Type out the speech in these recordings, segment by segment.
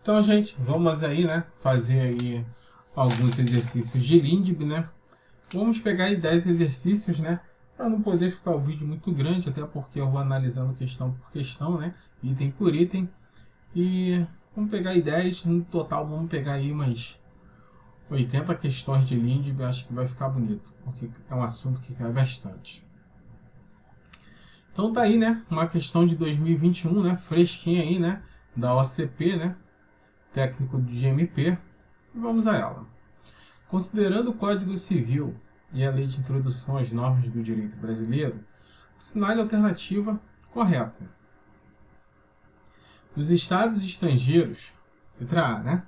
Então, gente, vamos aí, né, fazer aí alguns exercícios de Lindbe, né? Vamos pegar aí 10 exercícios, né, para não poder ficar o vídeo muito grande, até porque eu vou analisando questão por questão, né, item por item. E vamos pegar aí 10, no total vamos pegar aí umas 80 questões de Lindbe, acho que vai ficar bonito, porque é um assunto que cai bastante. Então tá aí, né, uma questão de 2021, né, fresquinha aí, né, da OCP, né, técnico do GMP. E vamos a ela. Considerando o Código Civil e a Lei de Introdução às Normas do Direito Brasileiro, assinale a alternativa correta. Nos estados estrangeiros, letra A, né,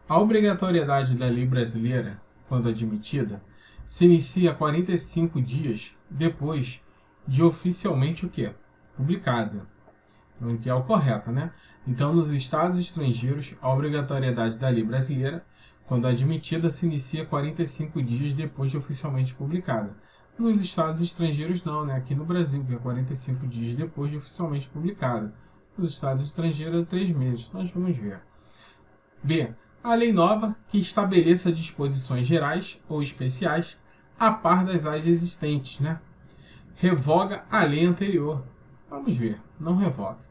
a obrigatoriedade da lei brasileira, quando admitida, se inicia 45 dias depois de oficialmente o quê? Publicada. Então, que é o correto, né? Então, nos estados estrangeiros, a obrigatoriedade da lei brasileira, quando admitida, se inicia 45 dias depois de oficialmente publicada. Nos estados estrangeiros, não, né? Aqui no Brasil, que é 45 dias depois de oficialmente publicada. Nos estados estrangeiros, é 3 meses. Nós vamos ver. B. A lei nova, que estabeleça disposições gerais ou especiais a par das leis existentes, né? Revoga a lei anterior. Vamos ver. Não revoga.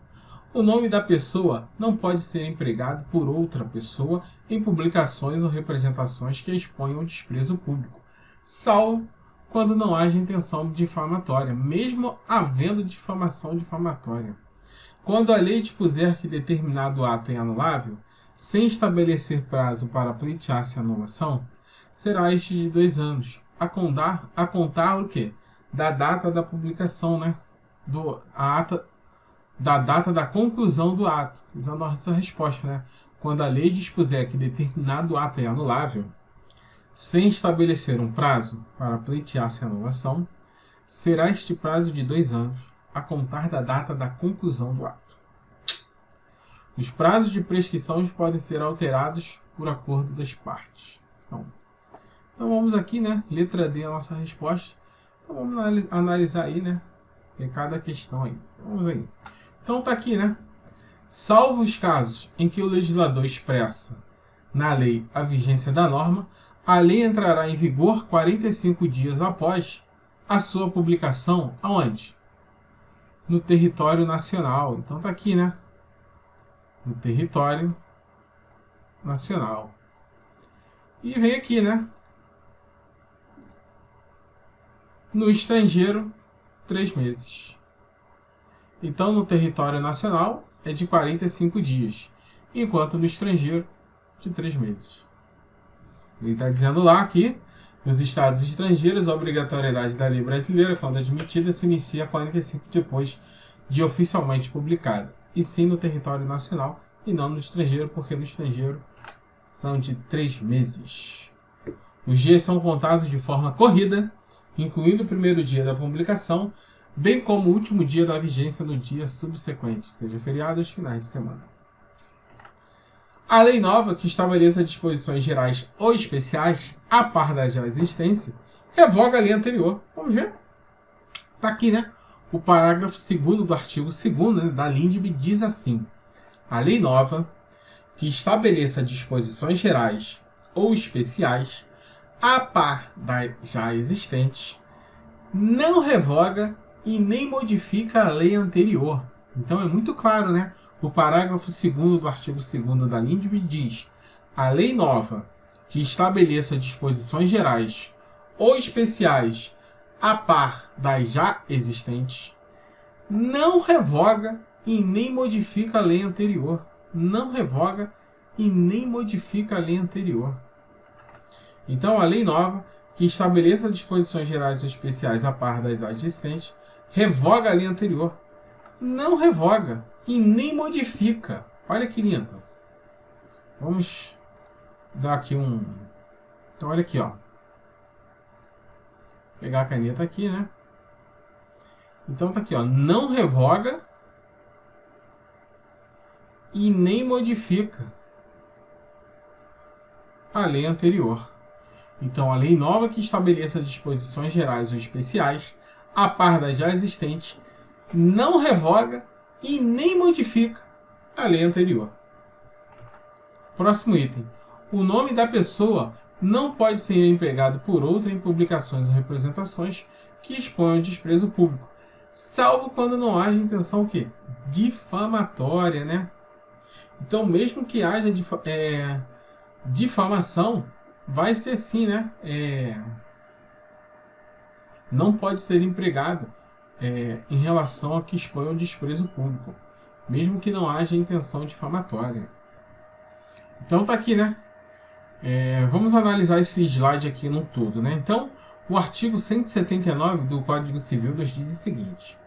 O nome da pessoa não pode ser empregado por outra pessoa em publicações ou representações que exponham o desprezo público, salvo quando não haja intenção difamatória, mesmo havendo difamação difamatória. Quando a lei dispuser que determinado ato é anulável, sem estabelecer prazo para pleitear-se a anulação, será este de 2 anos, a contar o quê? Da data da publicação, né? Da data da conclusão do ato. Usando essa resposta, né? Quando a lei dispuser que determinado ato é anulável, sem estabelecer um prazo para pleitear-se a anulação, será este prazo de 2 anos, a contar da data da conclusão do ato. Os prazos de prescrição podem ser alterados por acordo das partes. Então vamos aqui, né? Letra D é a nossa resposta. Então vamos analisar aí, né? Cada questão aí. Vamos aí. Então tá aqui, né? Salvo os casos em que o legislador expressa na lei a vigência da norma, a lei entrará em vigor 45 dias após a sua publicação. Aonde? No território nacional. Então tá aqui, né? No território nacional. E vem aqui, né? No estrangeiro, 3 meses. Então, no território nacional, é de 45 dias, enquanto no estrangeiro, de 3 meses. Ele está dizendo lá que, nos estados estrangeiros, a obrigatoriedade da lei brasileira, quando admitida, se inicia 45 depois de oficialmente publicada, e sim no território nacional, e não no estrangeiro, porque no estrangeiro são de 3 meses. Os dias são contados de forma corrida, incluindo o primeiro dia da publicação, bem como o último dia da vigência no dia subsequente, seja feriado ou finais de semana. A lei nova, que estabeleça disposições gerais ou especiais, a par da já existência, revoga a lei anterior. Vamos ver? Está aqui, né? O parágrafo 2º do artigo 2º, né, da Lindbe diz assim: a lei nova, que estabeleça disposições gerais ou especiais, a par das já existentes, não revoga e nem modifica a lei anterior. Então é muito claro, né? O parágrafo 2º do artigo 2º da Lindbe diz: a lei nova, que estabeleça disposições gerais ou especiais a par das já existentes, não revoga e nem modifica a lei anterior. Não revoga e nem modifica a lei anterior. Então, a lei nova, que estabeleça disposições gerais ou especiais a par das já existentes, revoga a lei anterior. Não revoga e nem modifica. Olha que lindo. Vamos dar aqui um... Então, olha aqui, ó. Vou pegar a caneta aqui, né? Então, tá aqui, ó. Não revoga e nem modifica a lei anterior. Então, a lei nova que estabeleça disposições gerais ou especiais a par das já existentes não revoga e nem modifica a lei anterior. Próximo item. O nome da pessoa não pode ser empregado por outra em publicações ou representações que exponham o desprezo público, salvo quando não haja intenção o quê? Difamatória, né? Então, mesmo que haja difamação, vai ser sim, né? Não pode ser empregado em relação a que exponha o desprezo público, mesmo que não haja intenção difamatória. Então tá aqui, né? Vamos analisar esse slide aqui no todo, né? Então, o artigo 179 do Código Civil nos diz o seguinte: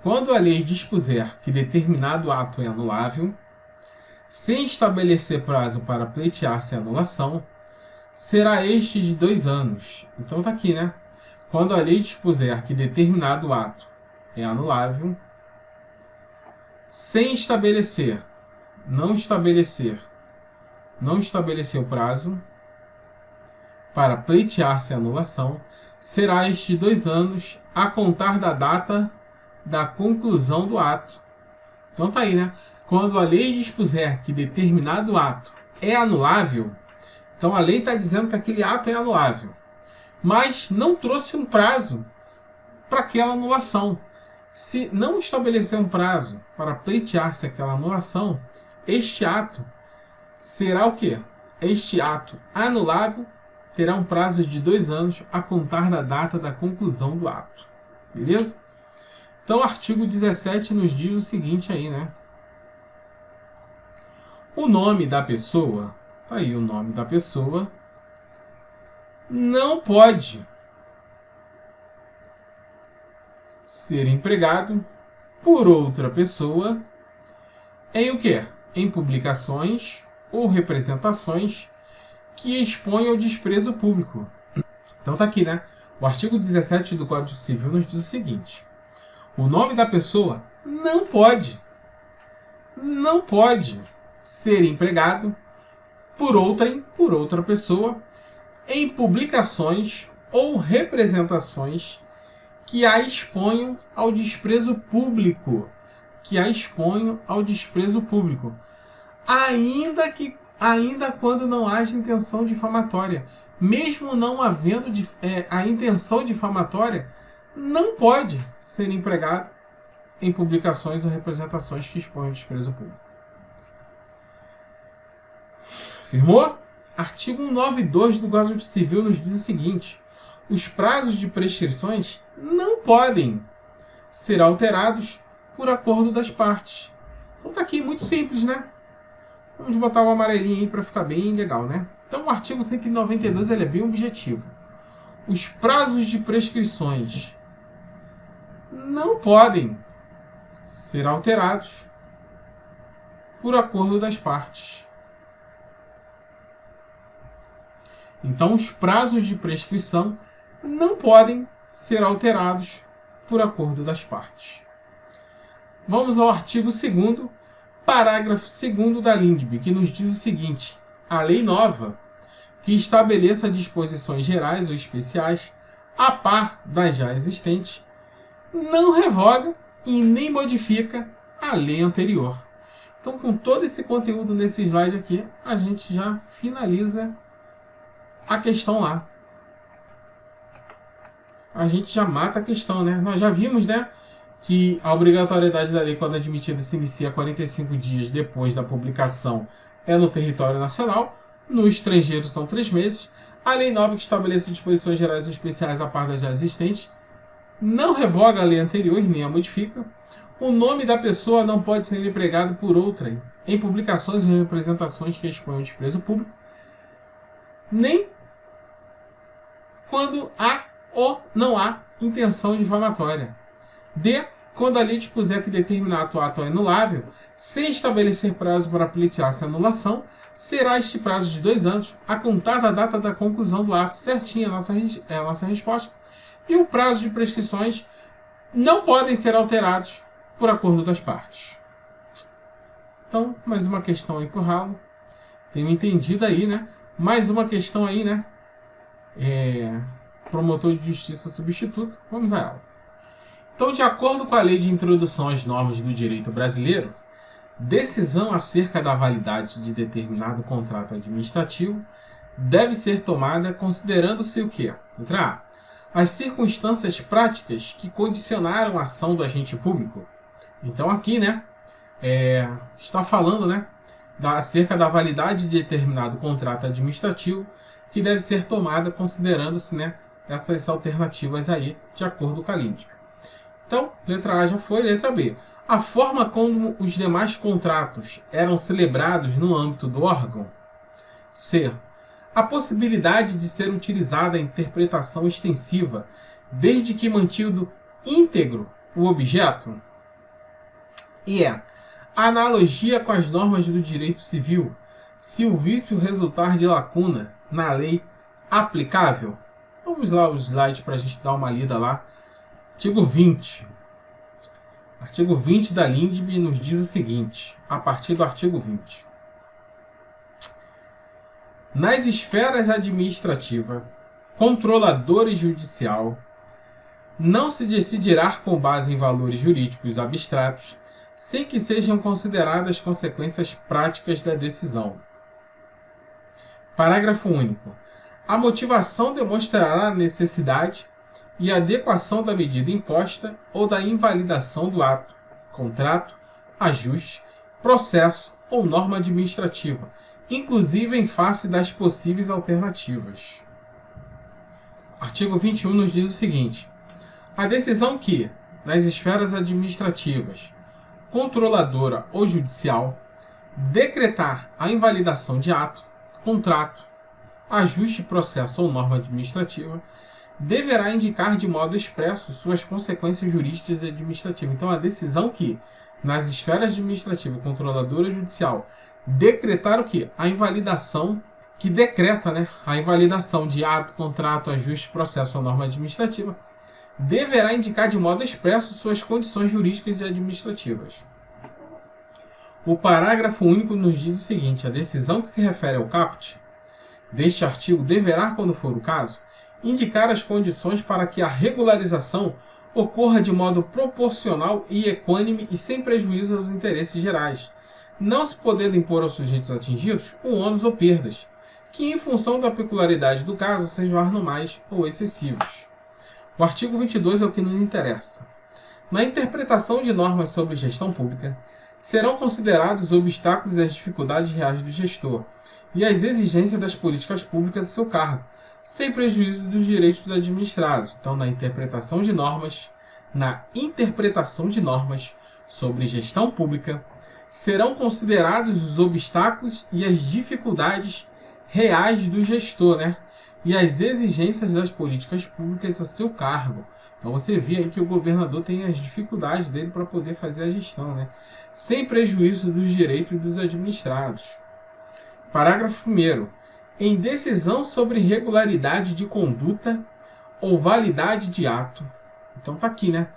quando a lei dispuser que determinado ato é anulável, sem estabelecer prazo para pleitear-se a anulação, será este de 2 anos. Então tá aqui, né? Quando a lei dispuser que determinado ato é anulável, sem estabelecer, não estabelecer o prazo para pleitear-se a anulação, será este de 2 anos a contar da data da conclusão do ato. Então tá aí, né? Quando a lei dispuser que determinado ato é anulável, então a lei está dizendo que aquele ato é anulável, mas não trouxe um prazo para aquela anulação. Se não estabelecer um prazo para pleitear-se aquela anulação, este ato será o quê? Este ato anulável terá um prazo de 2 anos a contar da data da conclusão do ato. Beleza? Então o artigo 17 nos diz o seguinte aí, né? O nome da pessoa, tá aí o nome da pessoa, não pode ser empregado por outra pessoa em o quê? Em publicações ou representações que expõem ao desprezo público. Então tá aqui, né? O artigo 17 do Código Civil nos diz o seguinte: o nome da pessoa não pode ser empregado por outra pessoa em publicações ou representações que a exponham ao desprezo público, ainda quando não haja intenção difamatória. Mesmo não havendo a intenção difamatória, não pode ser empregado em publicações ou representações que expõem ao desprezo público. Firmou? Artigo 192 do Código Civil nos diz o seguinte: os prazos de prescrições não podem ser alterados por acordo das partes. Então tá aqui, muito simples, né? Vamos botar um amarelinho aí para ficar bem legal, né? Então o artigo 192 ele é bem objetivo. Os prazos de prescrições não podem ser alterados por acordo das partes. Então os prazos de prescrição não podem ser alterados por acordo das partes. Vamos ao artigo 2º, parágrafo 2º da LINDB, que nos diz o seguinte: a lei nova, que estabeleça disposições gerais ou especiais a par das já existentes, não revoga e nem modifica a lei anterior. Então, com todo esse conteúdo nesse slide aqui, a gente já finaliza a questão lá. A gente já mata a questão, né? Nós já vimos, né, que a obrigatoriedade da lei, quando admitida, se inicia 45 dias depois da publicação, é no território nacional. No estrangeiro são 3 meses. A lei nova, que estabelece disposições gerais ou especiais a par das já existentes, não revoga a lei anterior nem a modifica. O nome da pessoa não pode ser empregado por outra em publicações ou representações que exponham o desprezo público, nem quando há ou não há intenção difamatória. D. Quando a lei dispuser que determinado ato é anulável, sem estabelecer prazo para pleitear-se a anulação, será este prazo de 2 anos a contar da data da conclusão do ato. Certinha a nossa resposta. E o prazo de prescrições não podem ser alterados por acordo das partes. Então, mais uma questão aí pro ralo. Tenho entendido aí, né? Mais uma questão aí, né? Promotor de justiça substituto. Vamos a ela. Então, de acordo com a Lei de Introdução às Normas do Direito Brasileiro, Decisão acerca da validade de determinado contrato administrativo deve ser tomada considerando-se o quê? Letra A. As circunstâncias práticas que condicionaram a ação do agente público. Então aqui, né, está falando, né, acerca da validade de determinado contrato administrativo que deve ser tomada considerando-se, né, essas alternativas aí, de acordo com a LINDB. Então, letra A já foi, letra B. A forma como os demais contratos eram celebrados no âmbito do órgão. C. A possibilidade de ser utilizada a interpretação extensiva, desde que mantido íntegro o objeto. E a analogia com as normas do direito civil, se o vício resultar de lacuna na lei aplicável. Vamos lá os slides para a gente dar uma lida lá. Artigo 20. Artigo 20 da LINDB nos diz o seguinte, a partir do artigo 20. Nas esferas administrativa, controladora e judicial, não se decidirá com base em valores jurídicos abstratos, sem que sejam consideradas consequências práticas da decisão. Parágrafo único. A motivação demonstrará a necessidade e adequação da medida imposta ou da invalidação do ato, contrato, ajuste, processo ou norma administrativa, inclusive em face das possíveis alternativas. Artigo 21 nos diz o seguinte: a decisão que, nas esferas administrativas, controladora ou judicial, decretar a invalidação de ato, contrato, ajuste, processo ou norma administrativa, deverá indicar de modo expresso suas consequências jurídicas e administrativas. Então, a decisão que, nas esferas administrativa, controladora e judicial, decretar o quê? A invalidação, que decreta, né, a invalidação de ato, contrato, ajuste, processo ou norma administrativa, deverá indicar de modo expresso suas condições jurídicas e administrativas. O parágrafo único nos diz o seguinte: a decisão que se refere ao caput deste artigo deverá, quando for o caso, indicar as condições para que a regularização ocorra de modo proporcional e equânime e sem prejuízo aos interesses gerais, não se podendo impor aos sujeitos atingidos o ônus ou perdas, que em função da peculiaridade do caso sejam anormais ou excessivos. O artigo 22 é o que nos interessa. Na interpretação de normas sobre gestão pública, serão considerados os obstáculos e as dificuldades reais do gestor e as exigências das políticas públicas a seu cargo, sem prejuízo dos direitos dos administrados. Então, na interpretação de normas sobre gestão pública, serão considerados os obstáculos e as dificuldades reais do gestor, né? E as exigências das políticas públicas a seu cargo. Então, você vê aí que o governador tem as dificuldades dele para poder fazer a gestão, né? Sem prejuízo dos direitos dos administrados. Parágrafo 1º. Em decisão sobre regularidade de conduta ou validade de ato. Então tá aqui, né?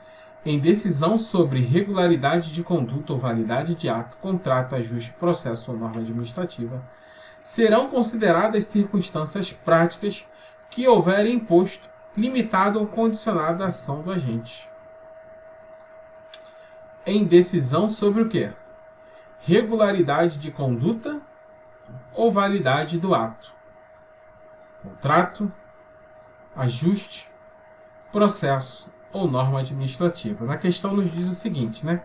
Em decisão sobre regularidade de conduta ou validade de ato, contrato, ajuste, processo ou norma administrativa, serão consideradas circunstâncias práticas que houverem imposto, limitado ou condicionado a ação do agente. Em decisão sobre o quê? Regularidade de conduta ou validade do ato, contrato, ajuste, processo ou norma administrativa. Na questão nos diz o seguinte, né?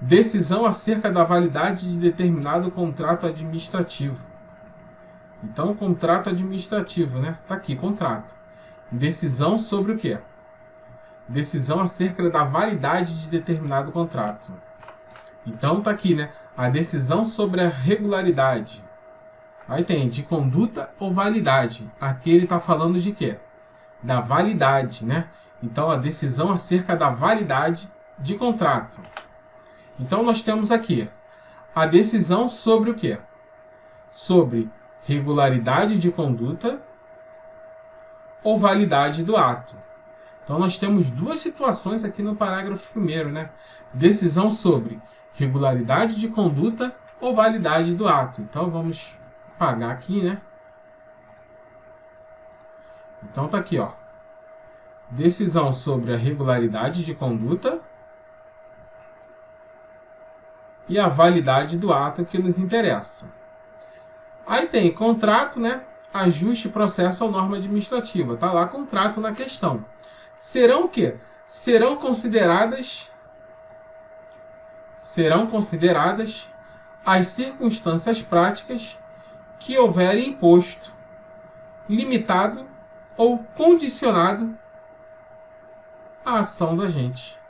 Decisão acerca da validade de determinado contrato administrativo. Então, contrato administrativo, né? Tá aqui, contrato. Decisão sobre o quê? Decisão acerca da validade de determinado contrato. Então, tá aqui, né? A decisão sobre a regularidade. Aí tem de conduta ou validade. Aqui ele está falando de quê? Da validade, né? Então, a decisão acerca da validade de contrato. Então, nós temos aqui a decisão sobre o quê? Sobre regularidade de conduta ou validade do ato. Então, nós temos duas situações aqui no parágrafo 1º, né? Decisão sobre regularidade de conduta ou validade do ato. Então, vamos apagar aqui, né? Então, tá aqui, ó. Decisão sobre a regularidade de conduta e a validade do ato que nos interessa. Aí tem contrato, né? Ajuste, processo ou norma administrativa. Está lá contrato na questão. Serão o quê? Serão consideradas as circunstâncias práticas que houverem imposto, limitado ou condicionado a ação do agente.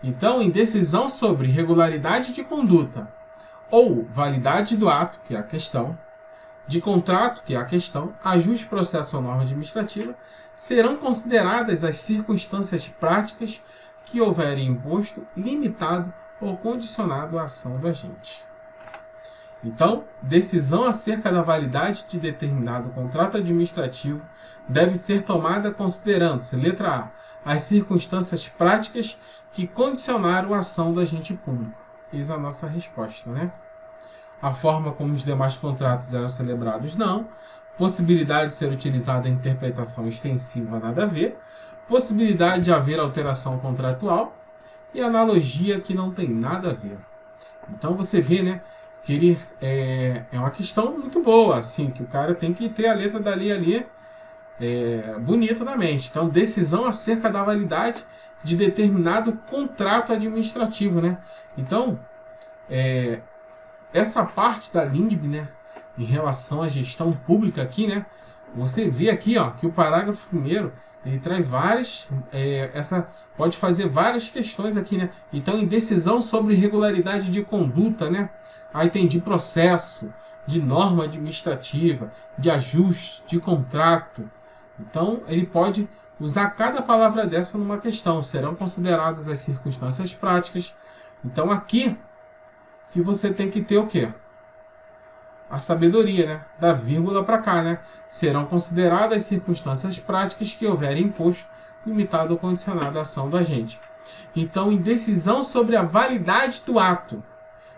Então, em decisão sobre regularidade de conduta ou validade do ato, que é a questão, de contrato, que é a questão, ajuste, processo ou norma administrativa, serão consideradas as circunstâncias práticas que houverem imposto, limitado ou condicionado à ação do agente. Então, decisão acerca da validade de determinado contrato administrativo deve ser tomada considerando-se, letra A, as circunstâncias práticas que condicionaram a ação do agente público. Eis a nossa resposta, né? A forma como os demais contratos eram celebrados, não. Possibilidade de ser utilizada a interpretação extensiva, nada a ver. Possibilidade de haver alteração contratual. E analogia, que não tem nada a ver. Então você vê, né, que ele é uma questão muito boa, assim, que o cara tem que ter a letra da lei ali bonita na mente. Então, decisão acerca da validade de determinado contrato administrativo, né? Então, essa parte da LINDB, né, em relação à gestão pública aqui, né, você vê aqui, ó, que o parágrafo 1º, ele traz várias, pode fazer várias questões aqui, né? Então, em decisão sobre regularidade de conduta, né? Aí tem de processo, de norma administrativa, de ajuste, de contrato. Então, ele pode usar cada palavra dessa numa questão. Serão consideradas as circunstâncias práticas. Então, aqui, que você tem que ter o quê? A sabedoria, né? Da vírgula para cá, né? Serão consideradas as circunstâncias práticas que houverem imposto, limitado ou condicionado à ação do agente. Então, em decisão sobre a validade do ato,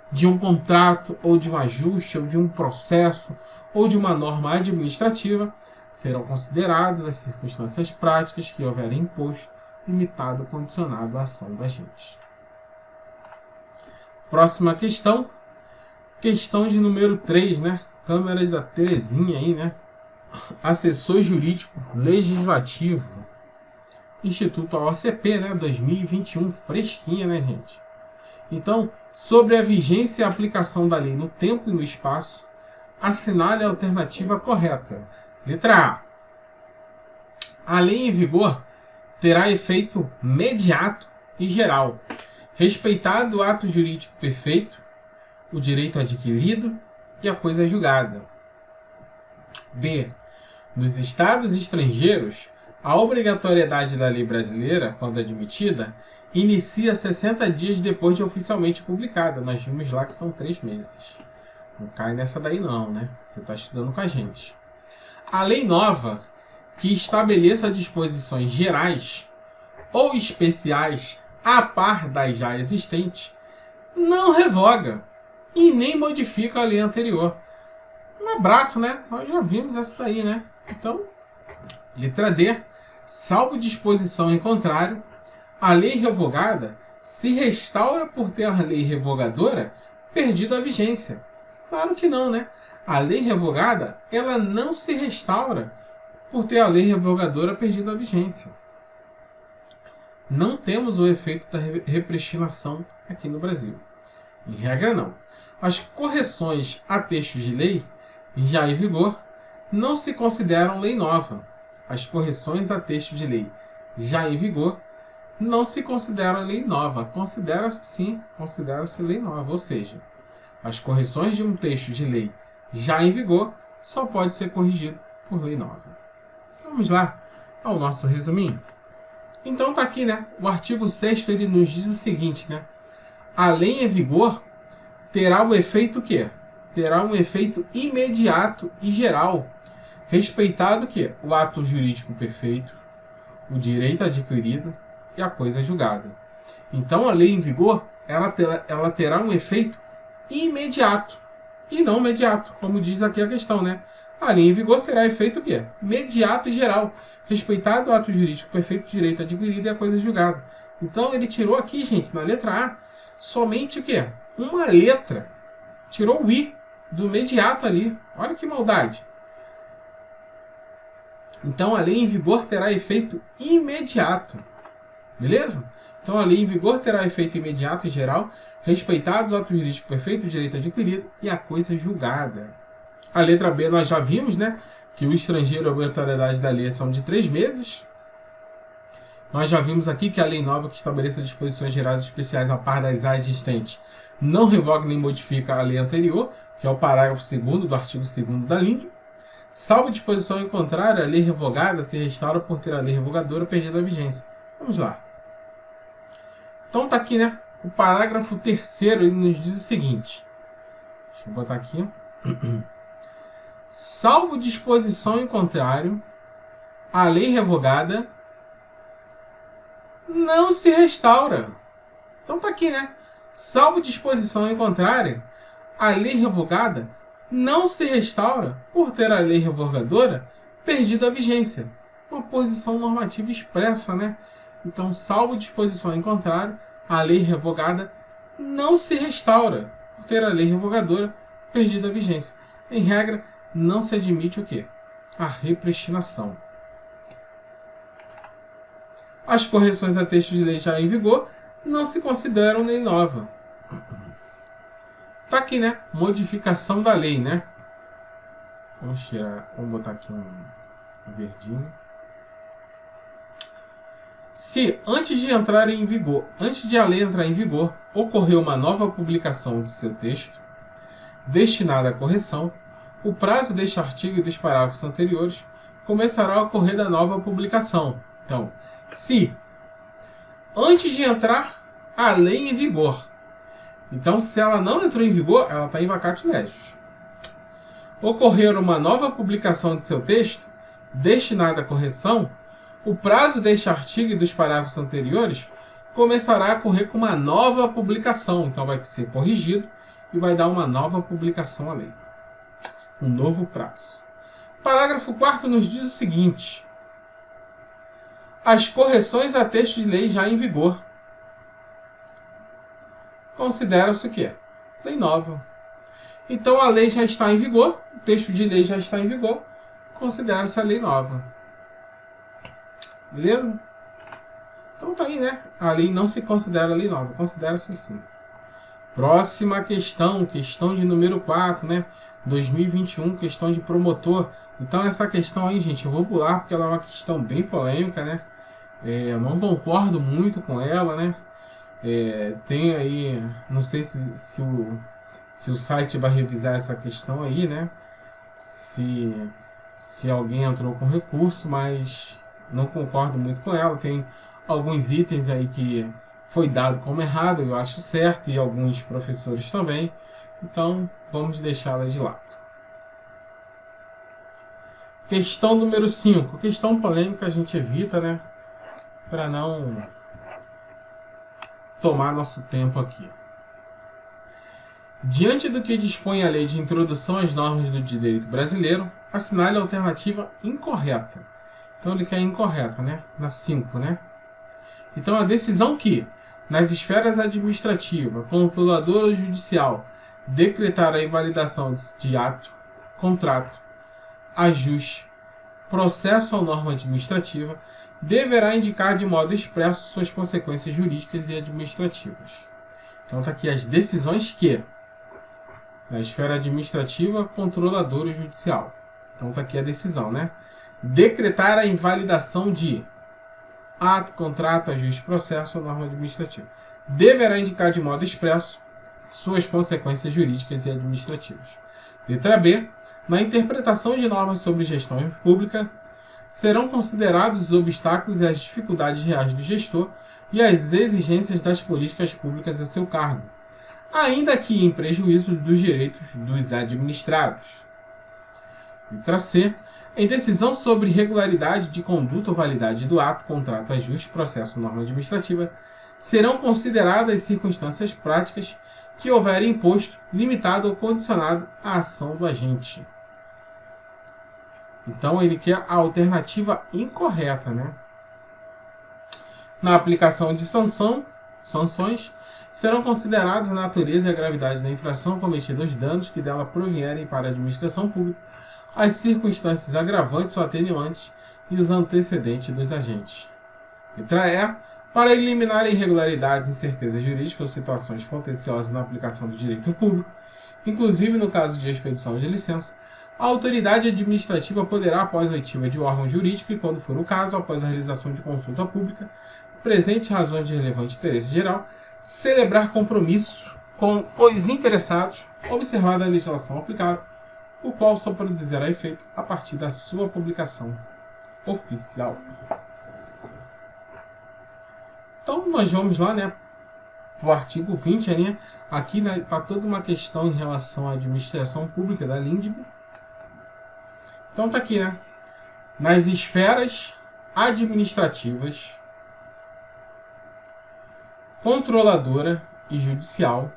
de um contrato, ou de um ajuste, ou de um processo, ou de uma norma administrativa, serão consideradas as circunstâncias práticas que houverem imposto, limitado ou condicionado à ação do agente. Próxima questão. Questão de número 3, né? Câmara da Terezinha aí, né? Assessor Jurídico Legislativo. Instituto OCP, né? 2021. Fresquinha, né, gente? Então, sobre a vigência e a aplicação da lei no tempo e no espaço, assinale a alternativa correta. Letra A. A lei em vigor terá efeito imediato e geral, respeitado o ato jurídico perfeito, o direito adquirido e a coisa julgada. B. Nos estados estrangeiros, a obrigatoriedade da lei brasileira, quando admitida, inicia 60 dias depois de oficialmente publicada. Nós vimos lá que são 3 meses. Não cai nessa daí não, né? Você está estudando com a gente. A lei nova, que estabeleça disposições gerais ou especiais a par das já existentes, não revoga e nem modifica a lei anterior. Um abraço, né? Nós já vimos essa daí, né? Então, letra D. Salvo disposição em contrário, a lei revogada se restaura por ter a lei revogadora perdido a vigência. Claro que não, né? A lei revogada, ela não se restaura por ter a lei revogadora perdido a vigência. Não temos o efeito da repristinação aqui no Brasil. Em regra, não. As correções a textos de lei já em vigor não se consideram lei nova. As correções a texto de lei já em vigor não se consideram lei nova. Considera-se sim, considera-se lei nova. Ou seja, as correções de um texto de lei já em vigor só pode ser corrigido por lei nova. Vamos lá ao nosso resuminho. Então tá aqui, né? O artigo 6º ele nos diz o seguinte, né? A lei em vigor terá o efeito quê? Terá um efeito imediato e geral, respeitado o quê? O ato jurídico perfeito, o direito adquirido e a coisa julgada. Então a lei em vigor ela terá um efeito imediato e não imediato, como diz aqui a questão, né? A lei em vigor terá efeito o quê? Imediato e geral, respeitado o ato jurídico perfeito, o direito adquirido e a coisa julgada. Então ele tirou aqui, gente, na letra A, somente o quê? uma letra. Tirou o I do imediato ali. Olha que maldade. Então a lei em vigor terá efeito imediato. Beleza? Então a lei em vigor terá efeito imediato e geral, respeitados o ato jurídico perfeito, o direito adquirido e a coisa julgada. A letra B nós já vimos, né? Que o estrangeiro e a obrigatoriedade da lei são de 3 meses. Nós já vimos aqui que a lei nova que estabeleça disposições gerais especiais a par das existentes não revoga nem modifica a lei anterior, que é o parágrafo 2º do artigo 2º da LINDO. Salvo disposição em contrário, a lei revogada se restaura por ter a lei revogadora perdida a vigência. Vamos lá. Então está aqui, né? O parágrafo 3º ele nos diz o seguinte. Deixa eu botar aqui. Salvo disposição em contrário, a lei revogada não se restaura. Então está aqui, né? Salvo disposição em contrário, a lei revogada não se restaura por ter a lei revogadora perdido a vigência. Uma posição normativa expressa, né? Então, salvo disposição em contrário, a lei revogada não se restaura por ter a lei revogadora perdido a vigência. Em regra, não se admite o quê? A repristinação. As correções a texto de lei já em vigor não se consideram lei nova. Tá aqui, né? Modificação da lei, né? Vamos tirar, vamos botar aqui um verdinho. Se antes de entrar em vigor, antes de a lei entrar em vigor, ocorreu uma nova publicação de seu texto destinada à correção, o prazo deste artigo e dos parágrafos anteriores começará a ocorrer da nova publicação. Então, se antes de entrar a lei em vigor, então se ela não entrou em vigor, ela está em vacatio legis, ocorrer uma nova publicação de seu texto destinada à correção, o prazo deste artigo e dos parágrafos anteriores começará a correr com uma nova publicação. Então vai ser corrigido e vai dar uma nova publicação à lei. Um novo prazo. Parágrafo 4º nos diz o seguinte. As correções a texto de lei já em vigor considera-se o quê? Lei nova. Então a lei já está em vigor, o texto de lei já está em vigor, considera-se a lei nova. Beleza? Então tá aí, né? A lei não se considera lei nova, considera-se assim. Próxima questão, questão de número 4, né? 2021, questão de promotor. Então essa questão aí, gente, eu vou pular porque ela é uma questão bem polêmica, né? Eu não concordo muito com ela, né? Tem aí, não sei se o site vai revisar essa questão aí, né? Se alguém entrou com recurso, mas não concordo muito com ela. Tem alguns itens aí que foi dado como errado, eu acho certo, e alguns professores também. Então, vamos deixá-la de lado. Questão número 5. Questão polêmica a gente evita, né? Para não tomar nosso tempo aqui. Diante do que dispõe a lei de introdução às normas do direito brasileiro, assinale a alternativa incorreta. Então ele quer incorreta, né? Na 5, né? Então a decisão que, nas esferas administrativa, controladora ou judicial, decretar a invalidação de ato, contrato, ajuste, processo ou norma administrativa, deverá indicar de modo expresso suas consequências jurídicas e administrativas. Então está aqui as decisões que, na esfera administrativa, controladora ou judicial. Então está aqui a decisão, né? Decretar a invalidação de ato, contrato, ajuste, processo ou norma administrativa. Deverá indicar de modo expresso suas consequências jurídicas e administrativas. Letra B. Na interpretação de normas sobre gestão pública, serão considerados os obstáculos e as dificuldades reais do gestor e as exigências das políticas públicas a seu cargo, ainda que em prejuízo dos direitos dos administrados. Letra C. Em decisão sobre regularidade de conduta ou validade do ato, contrato, ajuste, processo ou norma administrativa, serão consideradas circunstâncias práticas que houverem imposto, limitado ou condicionado à ação do agente. Então ele quer a alternativa incorreta, né? Na aplicação de sanções, serão considerados a natureza e a gravidade da infração cometida, os danos que dela provierem para a administração pública, as circunstâncias agravantes ou atenuantes e os antecedentes dos agentes. Letra E. Para eliminar irregularidades, incertezas jurídicas ou situações contenciosas na aplicação do direito público, inclusive no caso de expedição de licença, a autoridade administrativa poderá, após oitiva de órgão jurídico e, quando for o caso, após a realização de consulta pública, presente razões de relevante interesse geral, celebrar compromisso com os interessados, observada a legislação aplicável, o qual só produzirá efeito a partir da sua publicação oficial. Então, nós vamos lá, né, o artigo 20, né, aqui está toda uma questão em relação à administração pública da LINDB. Então, está aqui, né, nas esferas administrativas, controladora e judicial.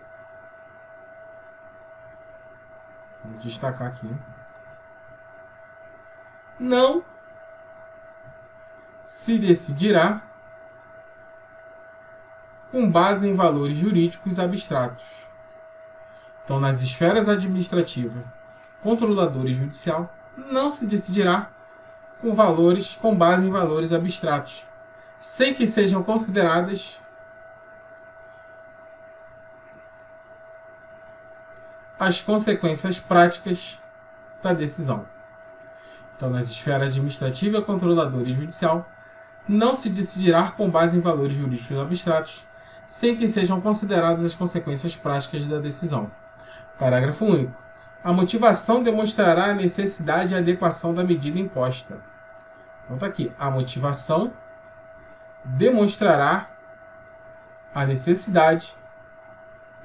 Vou destacar aqui. Não se decidirá com base em valores jurídicos abstratos. Então, nas esferas administrativa, controladora e judicial, não se decidirá com base em valores abstratos, sem que sejam consideradas as consequências práticas da decisão. Então, nas esferas administrativa, controladora e judicial, não se decidirá com base em valores jurídicos abstratos, sem que sejam consideradas as consequências práticas da decisão. Parágrafo único. A motivação demonstrará a necessidade e a adequação da medida imposta. Então está aqui. A motivação demonstrará a necessidade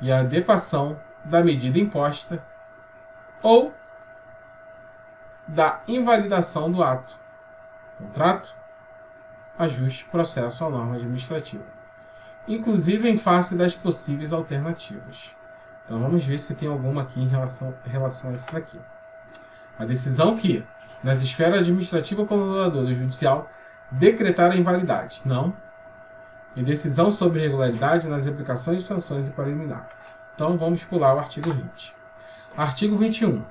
e a adequação da medida imposta ou da invalidação do ato, contrato, ajuste, processo ou norma administrativa, inclusive em face das possíveis alternativas. Então vamos ver se tem alguma aqui em relação a isso daqui. A decisão que, nas esferas administrativa, controladora e judicial, decretar a invalidade. Não. E decisão sobre irregularidade nas aplicações de sanções e preliminar. Então vamos pular o artigo 20. Artigo 21.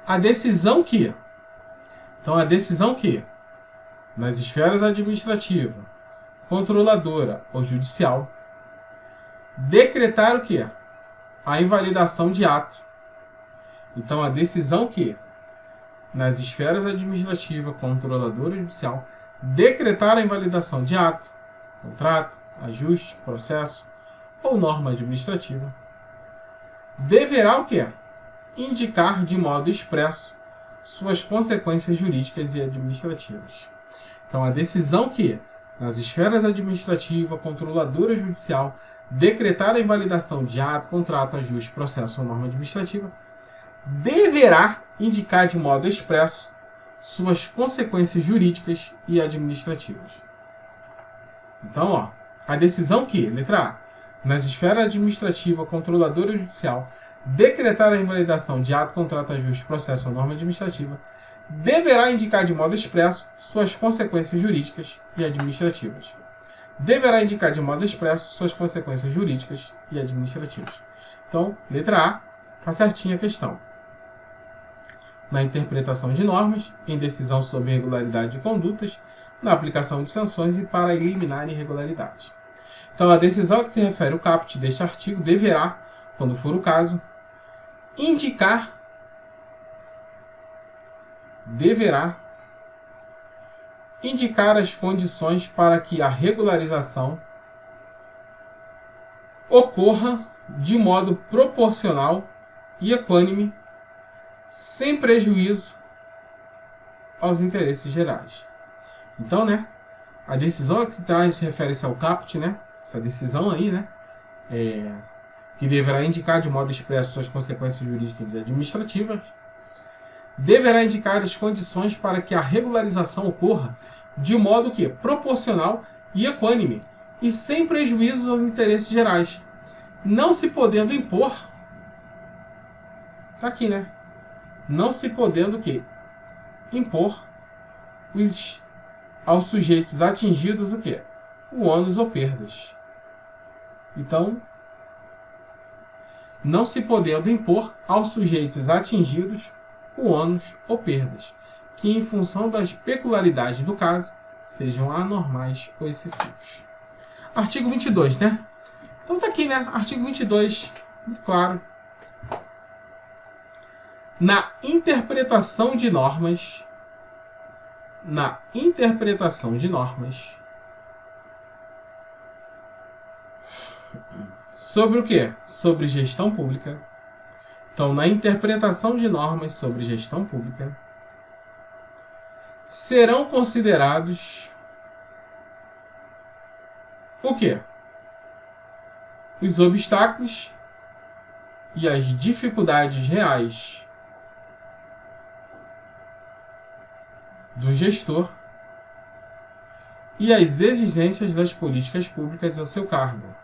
A decisão que, nas esferas administrativa, controladora ou judicial, decretar o quê? A invalidação de ato. Então, a decisão que, nas esferas administrativa, controladora e judicial, decretar a invalidação de ato, contrato, ajuste, processo ou norma administrativa, deverá o quê? Indicar de modo expresso suas consequências jurídicas e administrativas. Então, a decisão que, nas esferas administrativa, controladora e judicial, decretar a invalidação de ato, contrato, ajuste, processo ou norma administrativa, deverá indicar de modo expresso suas consequências jurídicas e administrativas. Então, a decisão que, letra A, nas esferas administrativa, controladora e judicial, decretar a invalidação de ato, contrato, ajuste, processo ou norma administrativa, deverá indicar de modo expresso suas consequências jurídicas e administrativas. Deverá indicar de modo expresso suas consequências jurídicas e administrativas. Então, letra A, está certinha a questão. Na interpretação de normas, em decisão sobre irregularidade de condutas, na aplicação de sanções e para eliminar irregularidades. Então, a decisão a que se refere o caput deste artigo deverá, quando for o caso, indicar as condições para que a regularização ocorra de modo proporcional e equânime, sem prejuízo aos interesses gerais. Então, né, a decisão que se traz refere-se ao caput, né, essa decisão aí, né, que deverá indicar de modo expresso suas consequências jurídicas e administrativas, deverá indicar as condições para que a regularização ocorra de modo que proporcional e equânime e sem prejuízo aos interesses gerais, não se podendo impor, tá aqui, né? Não se podendo o quê? Impor aos sujeitos atingidos o quê? O ônus ou perdas. Então, não se podendo impor aos sujeitos atingidos o ônus ou perdas, que em função das peculiaridades do caso, sejam anormais ou excessivos. Artigo 22, né? Então tá aqui, né? Artigo 22, muito claro. Na interpretação de normas, sobre o quê? Sobre gestão pública. Então, na interpretação de normas sobre gestão pública, serão considerados o quê? Os obstáculos e as dificuldades reais do gestor e as exigências das políticas públicas a seu cargo.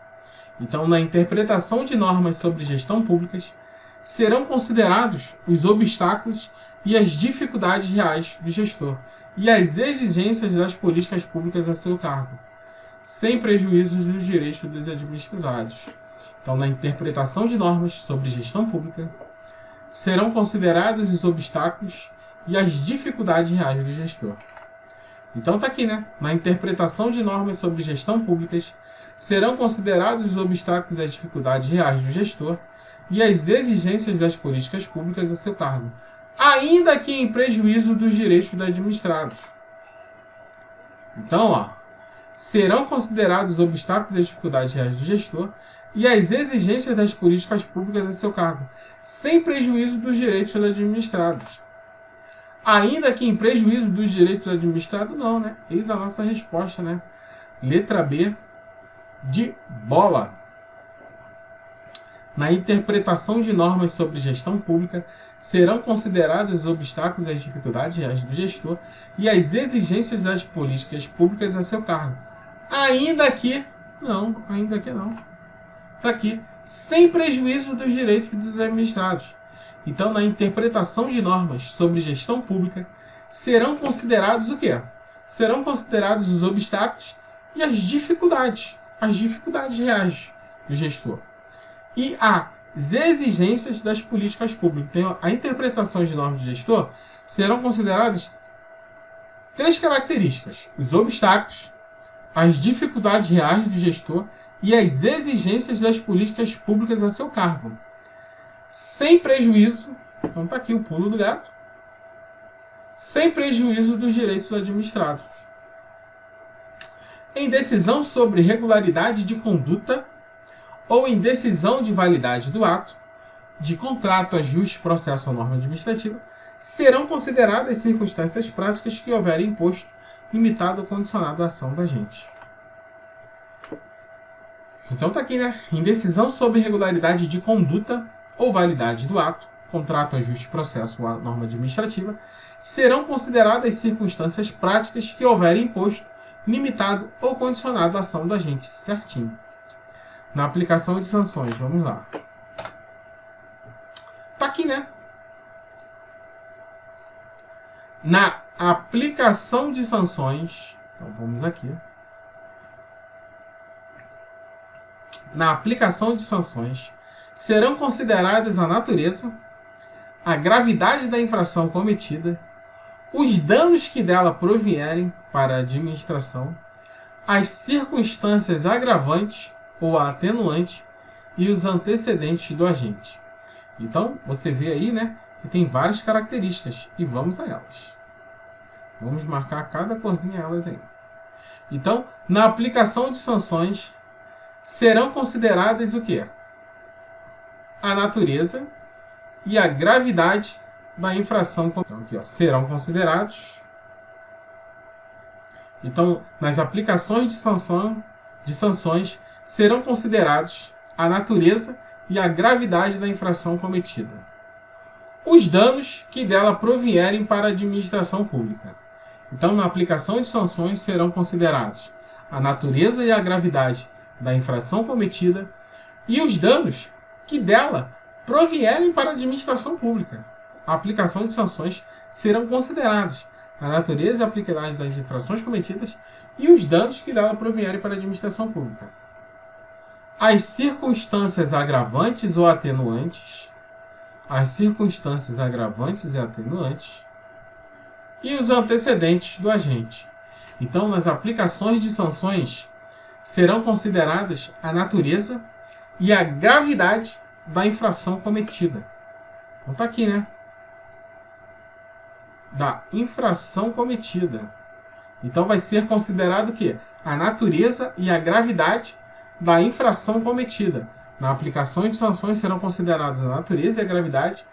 Então, na interpretação de normas sobre gestão públicas, serão considerados os obstáculos e as dificuldades reais do gestor e as exigências das políticas públicas a seu cargo, sem prejuízo dos direitos dos administrados. Então, na interpretação de normas sobre gestão pública, serão considerados os obstáculos e as dificuldades reais do gestor. Então, está aqui, né? Na interpretação de normas sobre gestão públicas, serão considerados os obstáculos e as dificuldades reais do gestor e as exigências das políticas públicas a seu cargo, ainda que em prejuízo dos direitos dos administrados. Então, ó, serão considerados os obstáculos e as dificuldades reais do gestor e as exigências das políticas públicas a seu cargo, sem prejuízo dos direitos dos administrados. Ainda que em prejuízo dos direitos administrados, não, né? Eis a nossa resposta, né? Letra B, de bola. Na interpretação de normas sobre gestão pública, serão considerados os obstáculos e as dificuldades reais do gestor e as exigências das políticas públicas a seu cargo. Ainda que não. Está aqui. Sem prejuízo dos direitos dos administrados. Então, na interpretação de normas sobre gestão pública, serão considerados o quê? Serão considerados os obstáculos e as dificuldades reais do gestor. E as exigências das políticas públicas. Então, a interpretação de normas do gestor serão consideradas 3 características: os obstáculos, as dificuldades reais do gestor e as exigências das políticas públicas a seu cargo. Sem prejuízo, então está aqui o pulo do gato, sem prejuízo dos direitos administrados. Em decisão sobre regularidade de conduta ou em decisão de validade do ato, de contrato, ajuste, processo ou norma administrativa, serão consideradas as circunstâncias práticas que houverem imposto, limitado ou condicionado à ação do agente. Então está aqui, né? Em decisão sobre regularidade de conduta ou validade do ato, contrato, ajuste, processo ou norma administrativa, serão consideradas as circunstâncias práticas que houverem imposto, limitado ou condicionado à ação do agente. Certinho. Na aplicação de sanções, vamos lá. Tá aqui, né? Na aplicação de sanções, então vamos aqui. Na aplicação de sanções, serão consideradas a natureza, a gravidade da infração cometida, os danos que dela provierem para a administração, as circunstâncias agravantes ou atenuantes e os antecedentes do agente. Então, você vê aí, né, que tem várias características e vamos a elas. Vamos marcar cada corzinha elas aí. Então, na aplicação de sanções, serão consideradas o quê? A natureza e a gravidade da infração. Então, aqui, ó, serão considerados. Então, nas aplicações de sanções, serão considerados a natureza e a gravidade da infração cometida, os danos que dela provierem para a administração pública. Então, na aplicação de sanções, serão considerados a natureza e a gravidade da infração cometida e os danos que dela provierem para a administração pública. A aplicação de sanções serão consideradas a natureza e a aplicabilidade das infrações cometidas e os danos que dela provierem para a administração pública. as circunstâncias agravantes ou atenuantes, as circunstâncias agravantes e atenuantes, e os antecedentes do agente. Então, nas aplicações de sanções, serão consideradas a natureza e a gravidade da infração cometida. Então tá aqui, né? Da infração cometida. Então vai ser considerado o quê? A natureza e a gravidade da infração cometida. Na aplicação de sanções serão consideradas a natureza e a gravidade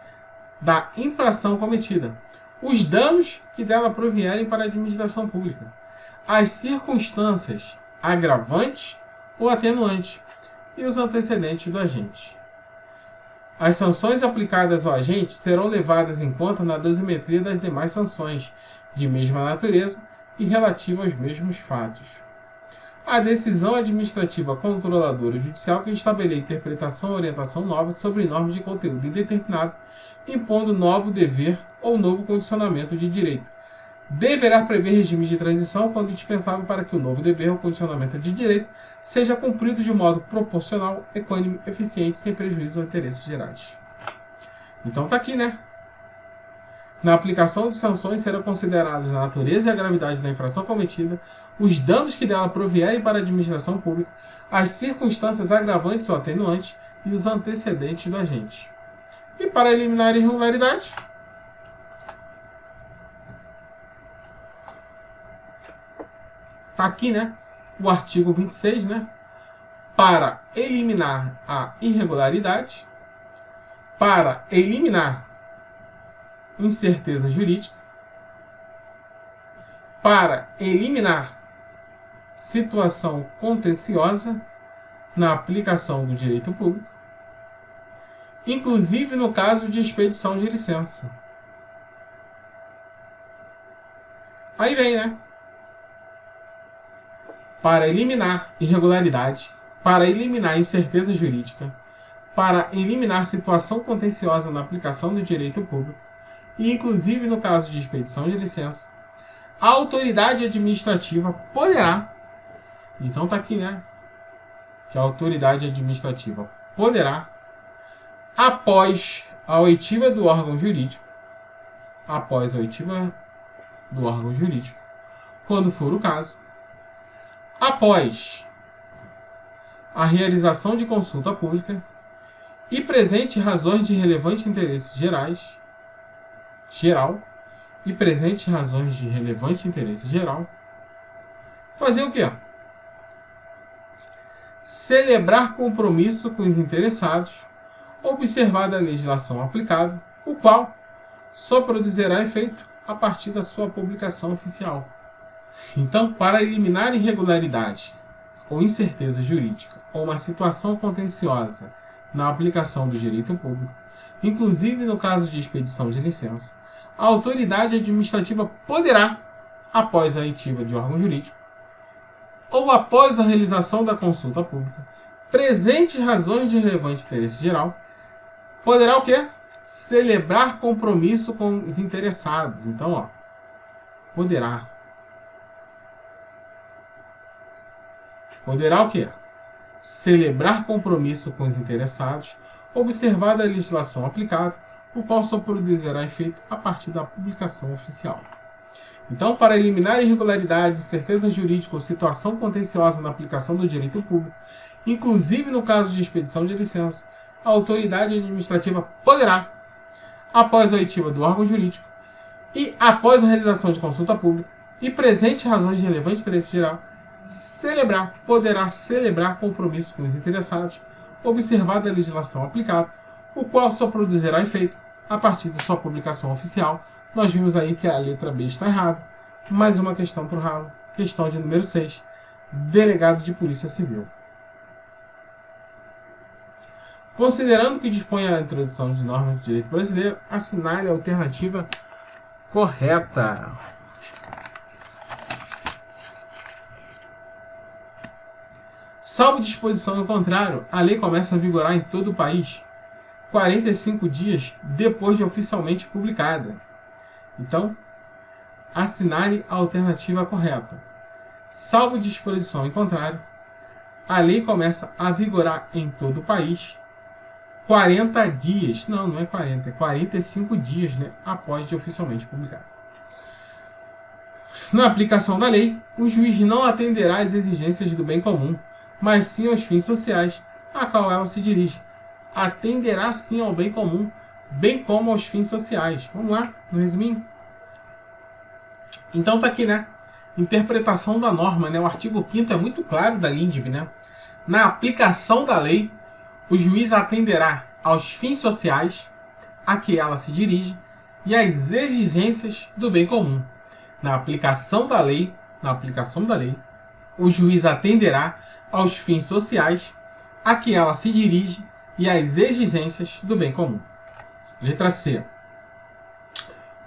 da infração cometida. Os danos que dela provierem para a administração pública. As circunstâncias agravantes ou atenuantes e os antecedentes do agente. As sanções aplicadas ao agente serão levadas em conta na dosimetria das demais sanções de mesma natureza e relativa aos mesmos fatos. A decisão administrativa controladora judicial que estabelecer interpretação ou orientação nova sobre normas de conteúdo indeterminado, impondo novo dever ou novo condicionamento de direito. Deverá prever regime de transição quando indispensável para que o novo dever ou condicionamento de direito seja cumprido de modo proporcional, equânime, eficiente, sem prejuízo aos interesses gerais. Então tá aqui, né? Na aplicação de sanções serão consideradas a natureza e a gravidade da infração cometida, os danos que dela provierem para a administração pública, as circunstâncias agravantes ou atenuantes e os antecedentes do agente. E para eliminar irregularidades, tá aqui, né? O artigo 26, né? Para eliminar a irregularidade, para eliminar incerteza jurídica, para eliminar situação contenciosa na aplicação do direito público, inclusive no caso de expedição de licença. Aí vem, né? Para eliminar irregularidade, para eliminar incerteza jurídica, para eliminar situação contenciosa na aplicação do direito público, e inclusive no caso de expedição de licença, a autoridade administrativa poderá, então tá aqui, né? Que a autoridade administrativa poderá, após a oitiva do órgão jurídico, quando for o caso, após a realização de consulta pública e presente razões de relevante interesse geral, fazer o quê? Celebrar compromisso com os interessados, observada a legislação aplicável, o qual só produzirá efeito a partir da sua publicação oficial. Então, para eliminar irregularidade ou incerteza jurídica ou uma situação contenciosa na aplicação do direito público, inclusive no caso de expedição de licença, a autoridade administrativa poderá, após a oitiva de órgão jurídico, ou após a realização da consulta pública, presentes razões de relevante interesse geral, poderá o quê? Celebrar compromisso com os interessados. Então, ó, poderá o quê? Celebrar compromisso com os interessados, observada a legislação aplicável, o qual só produzirá efeito a partir da publicação oficial. Então, para eliminar irregularidade, incerteza jurídica ou situação contenciosa na aplicação do direito público, inclusive no caso de expedição de licença, a autoridade administrativa poderá, após a oitiva do órgão jurídico e após a realização de consulta pública e presente razões de relevante interesse geral, poderá celebrar compromisso com os interessados, observada a legislação aplicável, o qual só produzirá efeito a partir de sua publicação oficial. Nós vimos aí que a letra B está errada. Mais uma questão para o ralo. Questão de número 6. Delegado de Polícia Civil. Considerando que dispõe a introdução de normas de direito brasileiro, assinale a alternativa correta. Salvo disposição ao contrário, a lei começa a vigorar em todo o país 45 dias depois de oficialmente publicada. Então, assinale a alternativa correta. Salvo disposição em contrário, a lei começa a vigorar em todo o país 40 dias, não é 40, é 45 dias, né, após de oficialmente publicada. Na aplicação da lei, o juiz não atenderá às exigências do bem comum, mas sim aos fins sociais a qual ela se dirige. Atenderá sim ao bem comum, bem como aos fins sociais. Vamos lá, no resuminho. Então tá aqui, né? Interpretação da norma, né? O artigo 5º é muito claro da LINDB, né? Na aplicação da lei, o juiz atenderá aos fins sociais a que ela se dirige e às exigências do bem comum. Na aplicação da lei, o juiz atenderá aos fins sociais a que ela se dirige e às exigências do bem comum. Letra C.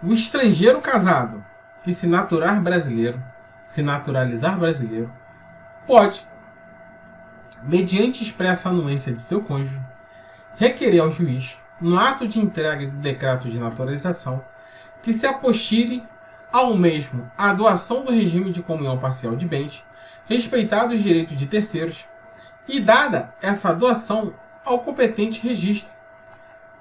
O estrangeiro casado que se naturalizar brasileiro, pode, mediante expressa anuência de seu cônjuge, requerer ao juiz, no ato de entrega do decreto de naturalização, que se apostile ao mesmo a doação do regime de comunhão parcial de bens, respeitados os direitos de terceiros, e dada essa doação ao competente registro.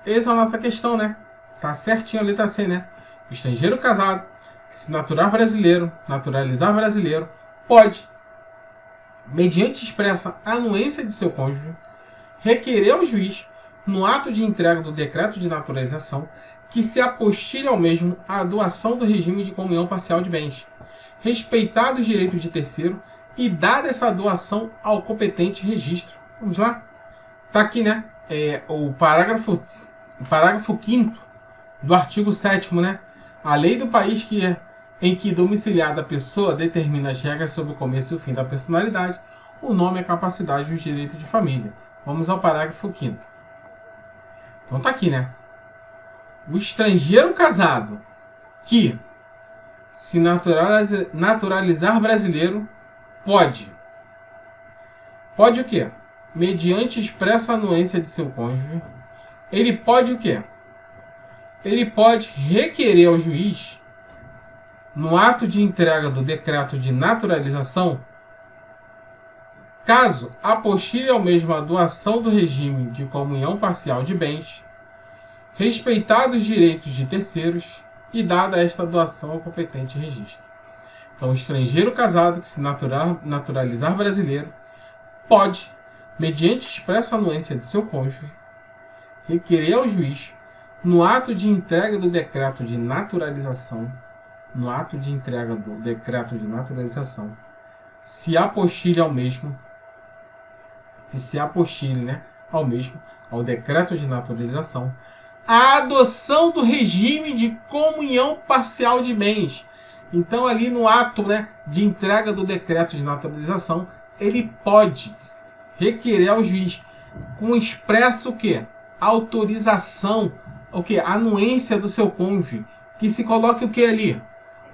Essa é a nossa questão, né? Tá certinho a letra C, né? O estrangeiro casado que se naturalizar brasileiro, pode, mediante expressa anuência de seu cônjuge, requerer ao juiz, no ato de entrega do decreto de naturalização, que se apostile ao mesmo a doação do regime de comunhão parcial de bens, respeitados os direitos de terceiro e dada essa doação ao competente registro. Vamos lá? Tá aqui, né? O parágrafo 5º do artigo 7º, né? A lei do país em que domiciliada a pessoa determina as regras sobre o começo e o fim da personalidade, o nome, a capacidade e os direitos de família. Vamos ao parágrafo 5º. Então tá aqui, né? O estrangeiro casado que se naturalizar brasileiro pode. Pode o quê? Mediante expressa anuência de seu cônjuge, ele pode o quê? Ele pode requerer ao juiz, no ato de entrega do decreto de naturalização, caso apostile ao mesmo a doação do regime de comunhão parcial de bens, respeitados os direitos de terceiros e dada esta doação ao competente registro. Então, o estrangeiro casado que se naturalizar brasileiro pode, mediante expressa anuência de seu cônjuge, requerer ao juiz, no ato de entrega do decreto de naturalização, se apostile ao mesmo, ao decreto de naturalização, a adoção do regime de comunhão parcial de bens. Então, ali no ato, né, de entrega do decreto de naturalização, ele pode requerer ao juiz, com expresso o quê? Autorização, o quê? Anuência do seu cônjuge, que se coloque o que ali?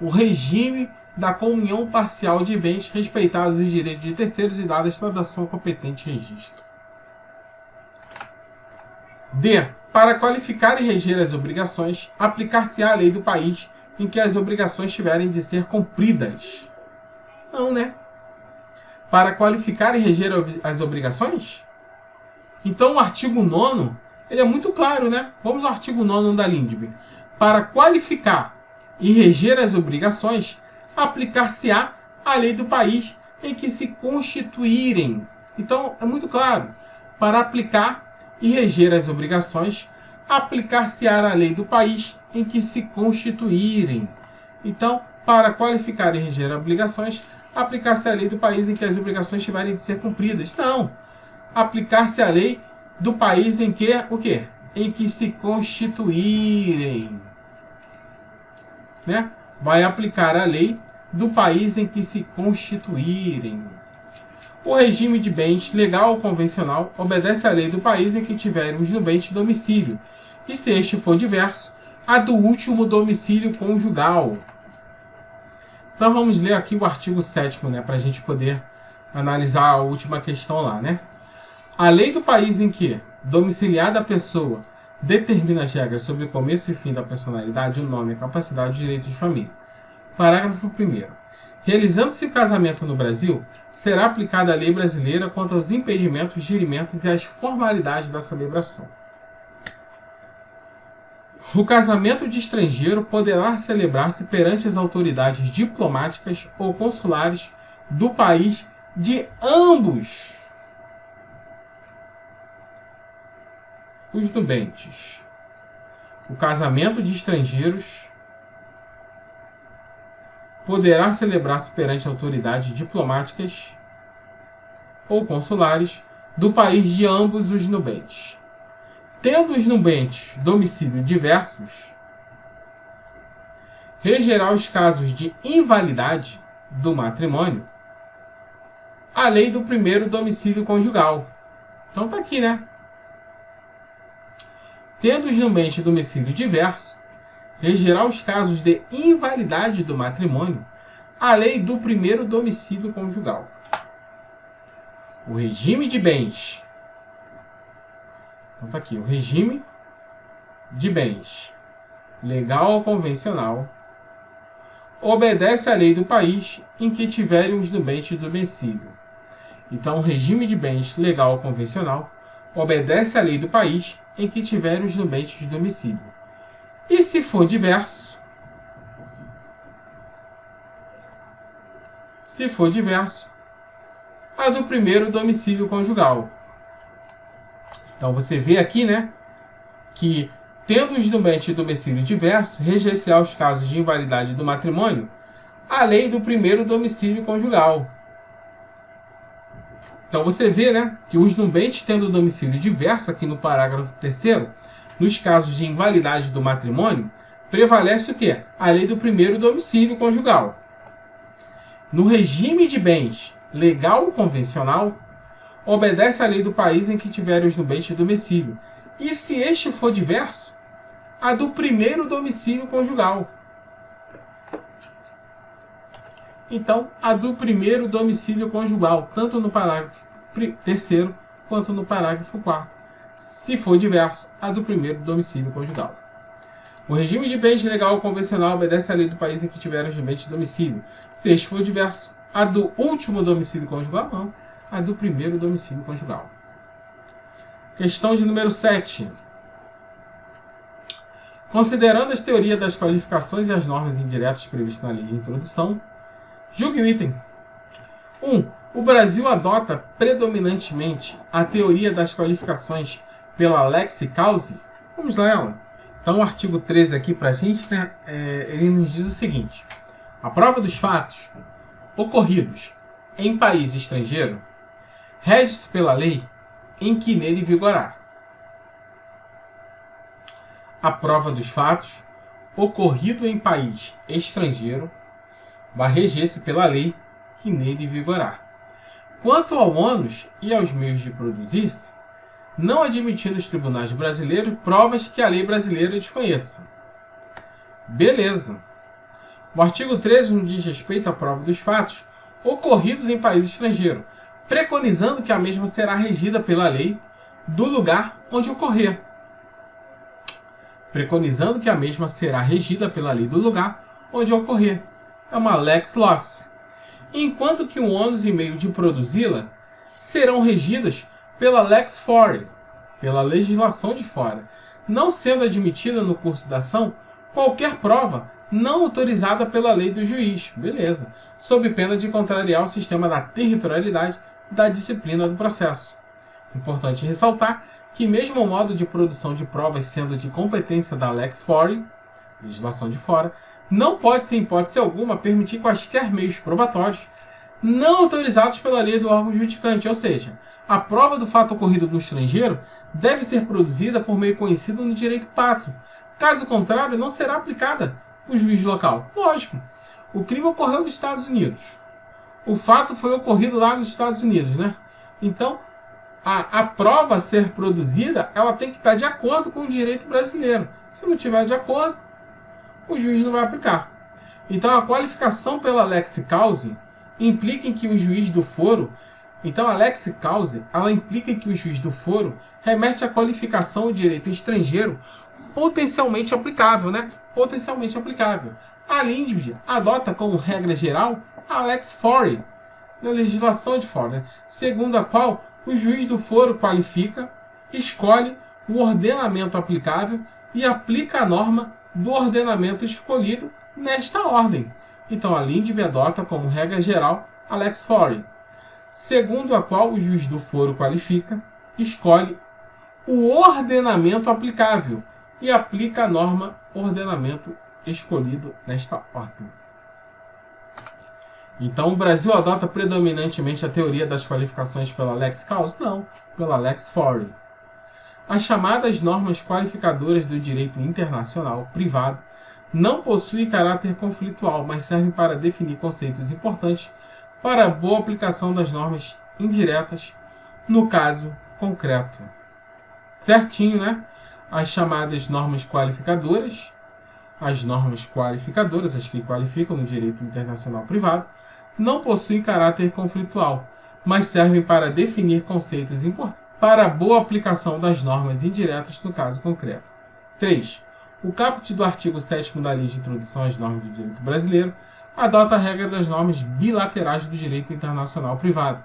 O regime da comunhão parcial de bens, respeitados os direitos de terceiros e dada esta doação ao competente registro. D. Para qualificar e reger as obrigações, aplicar-se-á a lei do país em que as obrigações tiverem de ser cumpridas. Não, né? Para qualificar e reger as obrigações? Então, o artigo 9º, ele é muito claro, né? Vamos ao artigo 9º da LINDB. Para qualificar e reger as obrigações, aplicar-se-á a lei do país em que se constituírem. Então, é muito claro. Para aplicar e reger as obrigações, aplicar-se-á a lei do país em que se constituírem. Então, para qualificar e reger as obrigações, aplicar-se a lei do país em que as obrigações tiverem de ser cumpridas. Não. Aplicar-se a lei do país em que, o quê? Em que se constituírem. Né? Vai aplicar a lei do país em que se constituírem. O regime de bens legal ou convencional obedece à lei do país em que tiver os nubentes domicílio, e se este for diverso, a do último domicílio conjugal. Então vamos ler aqui o artigo 7º, né, para a gente poder analisar a última questão lá, né? A lei do país em que, domiciliada a pessoa, determina as regras sobre o começo e fim da personalidade, o nome, a capacidade e o direito de família. Parágrafo 1º. Realizando-se o casamento no Brasil, será aplicada a lei brasileira quanto aos impedimentos, gerimentos e às formalidades da celebração. O casamento de estrangeiro poderá celebrar-se perante as autoridades diplomáticas ou consulares do país de ambos os nubentes. O casamento de estrangeiros poderá celebrar-se perante autoridades diplomáticas ou consulares do país de ambos os nubentes. Tendo os nubentes domicílio diversos, regerá os casos de invalidade do matrimônio a lei do primeiro domicílio conjugal. Então tá aqui, né? Tendo os nubentes domicílio diverso, regerá os casos de invalidade do matrimônio a lei do primeiro domicílio conjugal. O regime de bens. Então tá aqui, o regime de bens legal ou convencional obedece à lei do país em que tiverem os nubentes do domicílio. Então, o regime de bens legal ou convencional obedece à lei do país em que tiverem os nubentes de domicílio. E se for diverso, a do primeiro domicílio conjugal. Então você vê aqui, né, que tendo os nubentes de domicílio diverso, reger-se-á os casos de invalidade do matrimônio a lei do primeiro domicílio conjugal. Então você vê, né, que os nubentes tendo domicílio diverso, aqui no parágrafo 3º, nos casos de invalidade do matrimônio, prevalece o quê? A lei do primeiro domicílio conjugal. No regime de bens legal ou convencional, obedece à lei do país em que tiverem os nubentes de domicílio. E se este for diverso, a do primeiro domicílio conjugal. Então, a do primeiro domicílio conjugal, tanto no parágrafo 3º quanto no parágrafo 4º. Se for diverso, a do primeiro domicílio conjugal. O regime de bens legal ou convencional obedece à lei do país em que tiverem os nubentes de domicílio. Se este for diverso, a do último domicílio conjugal, não. A do primeiro domicílio conjugal. Questão de número 7. Considerando as teorias das qualificações e as normas indiretas previstas na lei de introdução, julgue o item. 1. O Brasil adota predominantemente a teoria das qualificações pela lex causa. Vamos lá ela. Então o artigo 13 aqui para a gente, né, ele nos diz o seguinte. A prova dos fatos ocorridos em país estrangeiro rege-se pela lei em que nele vigorar. A prova dos fatos ocorrido em país estrangeiro vai reger-se pela lei que nele vigorar. Quanto ao ônus e aos meios de produzir-se, não admitindo os tribunais brasileiros provas que a lei brasileira desconheça. Beleza. O artigo 13 nos diz respeito à prova dos fatos ocorridos em país estrangeiro, preconizando que a mesma será regida pela lei do lugar onde ocorrer. Preconizando que a mesma será regida pela lei do lugar onde ocorrer. É uma lex loci. Enquanto que o ônus e meio de produzi-la serão regidas pela lex fori, pela legislação de fora, não sendo admitida no curso da ação qualquer prova não autorizada pela lei do juiz. Beleza. Sob pena de contrariar o sistema da territorialidade da disciplina do processo. Importante ressaltar que mesmo o modo de produção de provas sendo de competência da lex fori, legislação de fora, não pode, sem hipótese alguma, permitir quaisquer meios probatórios não autorizados pela lei do órgão judicante, ou seja, a prova do fato ocorrido no estrangeiro deve ser produzida por meio conhecido no direito pátrio. Caso contrário, não será aplicada no juiz local. Lógico, o crime ocorreu nos Estados Unidos. O fato foi ocorrido lá nos Estados Unidos, né? Então, a prova a ser produzida, ela tem que estar de acordo com o direito brasileiro. Se não tiver de acordo, o juiz não vai aplicar. Então, a qualificação pela lex causa implica em que o juiz do foro... Então, a lex causa, ela implica em que o juiz do foro remete à qualificação do direito estrangeiro potencialmente aplicável, né? Potencialmente aplicável. A LINDB adota como regra geral A Lex Fori, na legislação de fora, né? Segundo a qual o juiz do foro qualifica, escolhe o ordenamento aplicável e aplica a norma do ordenamento escolhido nesta ordem. Então, a Lindbe adota como regra geral a Lex Fori, segundo a qual o juiz do foro qualifica, escolhe o ordenamento aplicável e aplica a norma ordenamento escolhido nesta ordem. Então, o Brasil adota predominantemente a teoria das qualificações pela Lex Causa? Não, pela Lex Fori. As chamadas normas qualificadoras do direito internacional privado não possuem caráter conflitual, mas servem para definir conceitos importantes para a boa aplicação das normas indiretas no caso concreto. Certinho, né? As chamadas normas qualificadoras, as que qualificam no direito internacional privado, não possuem caráter conflitual, mas servem para definir conceitos importantes para a boa aplicação das normas indiretas no caso concreto. 3. O caput do artigo 7º da Lei de Introdução às Normas do Direito Brasileiro adota a regra das normas bilaterais do direito internacional privado,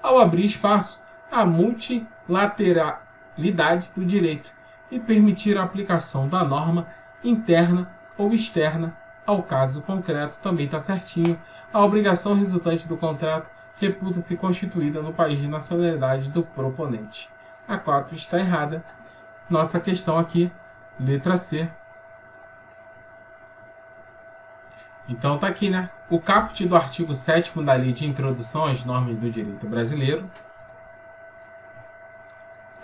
ao abrir espaço à multilateralidade do direito e permitir a aplicação da norma interna ou externa ao caso concreto. Também está certinho. A obrigação resultante do contrato reputa-se constituída no país de nacionalidade do proponente. A 4 está errada. Nossa questão aqui, letra C. Então está aqui, né? O caput do artigo 7º da Lei de Introdução às Normas do Direito Brasileiro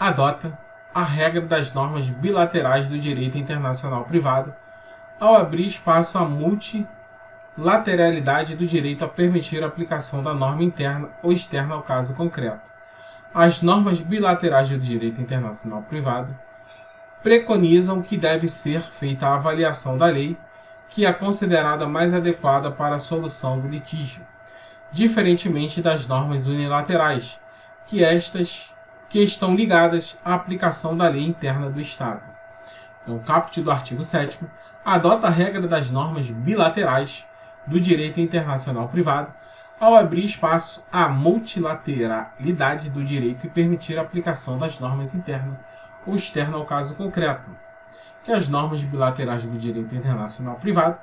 adota a regra das normas bilaterais do direito internacional privado ao abrir espaço à multilateralidade do direito a permitir a aplicação da norma interna ou externa ao caso concreto. As normas bilaterais do direito internacional privado preconizam que deve ser feita a avaliação da lei que é considerada mais adequada para a solução do litígio, diferentemente das normas unilaterais, que estão ligadas à aplicação da lei interna do Estado. Então, o caput do artigo 7º adota a regra das normas bilaterais do direito internacional privado ao abrir espaço à multilateralidade do direito e permitir a aplicação das normas interna ou externa ao caso concreto, que as normas bilaterais do direito internacional privado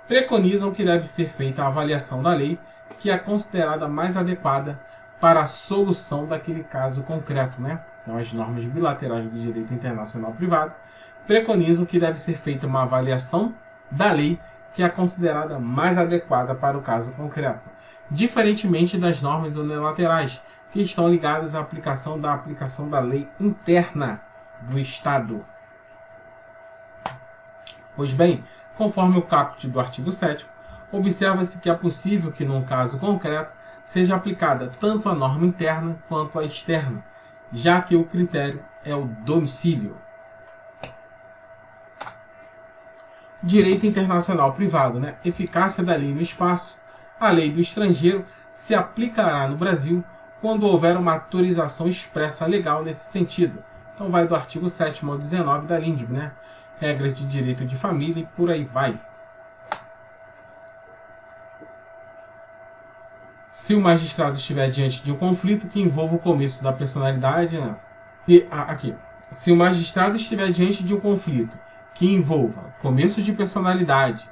preconizam que deve ser feita a avaliação da lei que é considerada mais adequada para a solução daquele caso concreto, né? Então, as normas bilaterais do direito internacional privado preconizam que deve ser feita uma avaliação da lei que é considerada mais adequada para o caso concreto, diferentemente das normas unilaterais, que estão ligadas à aplicação da lei interna do Estado. Pois bem, conforme o caput do artigo 7º, observa-se que é possível que, num caso concreto, seja aplicada tanto a norma interna quanto a externa, já que o critério é o domicílio. Direito internacional privado, né? Eficácia da lei no espaço. A lei do estrangeiro se aplicará no Brasil quando houver uma autorização expressa legal nesse sentido. Então vai do artigo 7º ao 19 da Lindbe, né? Regras de direito de família e por aí vai. Se o magistrado estiver diante de um conflito que envolva o começo da personalidade, né? Se o magistrado estiver diante de um conflito que envolva começo de personalidade,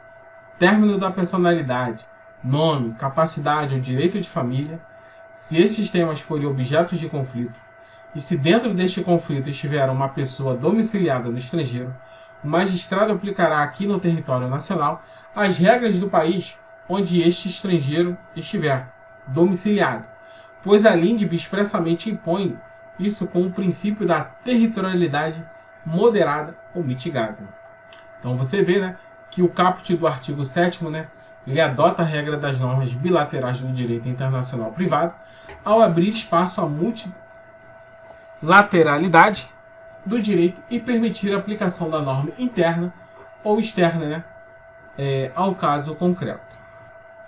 término da personalidade, nome, capacidade ou direito de família, se estes temas forem objetos de conflito, e se dentro deste conflito estiver uma pessoa domiciliada no estrangeiro, o magistrado aplicará aqui no território nacional as regras do país onde este estrangeiro estiver domiciliado, pois a Lindbe expressamente impõe isso com o princípio da territorialidade moderada ou mitigada. Então você vê, né, que o caput do artigo 7º, né, ele adota a regra das normas bilaterais do direito internacional privado ao abrir espaço à multilateralidade do direito e permitir a aplicação da norma interna ou externa, né, ao caso concreto.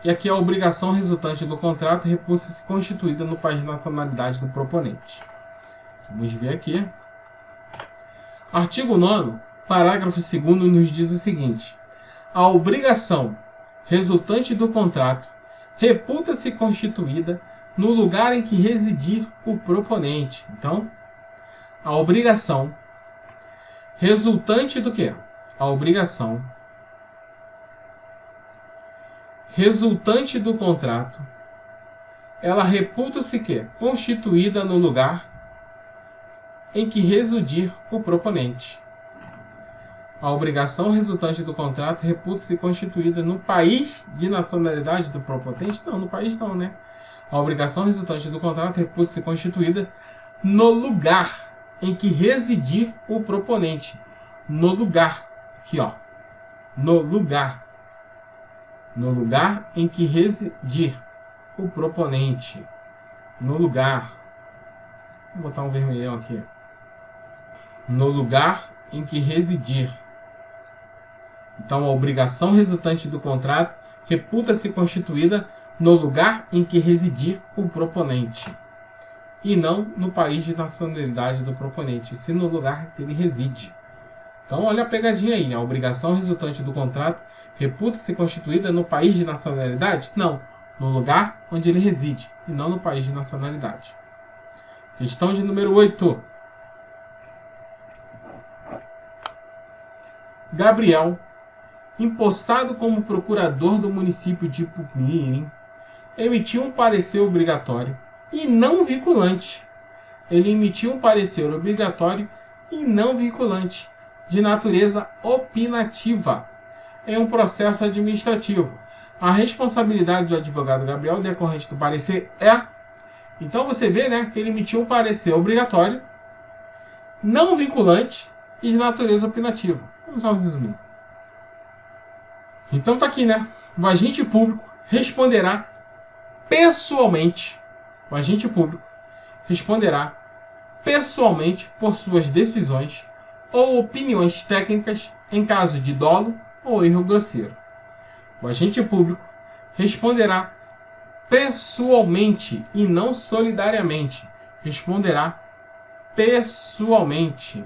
E aqui a obrigação resultante do contrato reputa-se constituída no país de nacionalidade do proponente. Vamos ver aqui. Artigo 9º, parágrafo 2º, nos diz o seguinte: a obrigação resultante do contrato reputa-se constituída no lugar em que residir o proponente. Então, a obrigação resultante do quê? A obrigação resultante do contrato, ela reputa-se que constituída no lugar em que residir o proponente. A obrigação resultante do contrato reputa-se constituída no país de nacionalidade do proponente? Não, no país não, né? A obrigação resultante do contrato reputa-se constituída no lugar em que residir o proponente. No lugar. Aqui, ó. No lugar. No lugar em que residir o proponente. No lugar. Vou botar um vermelhão aqui. No lugar em que residir. Então, a obrigação resultante do contrato reputa-se constituída no lugar em que residir o proponente. E não no país de nacionalidade do proponente, sim no lugar que ele reside. Então, olha a pegadinha aí. A obrigação resultante do contrato reputa-se constituída no país de nacionalidade? Não, no lugar onde ele reside, e não no país de nacionalidade. Questão de número 8. Gabriel, empossado como procurador do município de Pupmirim, emitiu um parecer obrigatório e não vinculante. Ele emitiu um parecer obrigatório e não vinculante, de natureza opinativa, em um processo administrativo. A responsabilidade do advogado Gabriel decorrente do parecer é... Então você vê, né, que ele emitiu um parecer obrigatório, não vinculante e de natureza opinativa. Vamos só resumir. Então tá aqui, né? O agente público responderá pessoalmente. O agente público responderá pessoalmente por suas decisões ou opiniões técnicas em caso de dolo ou erro grosseiro. O agente público responderá pessoalmente e não solidariamente. Responderá pessoalmente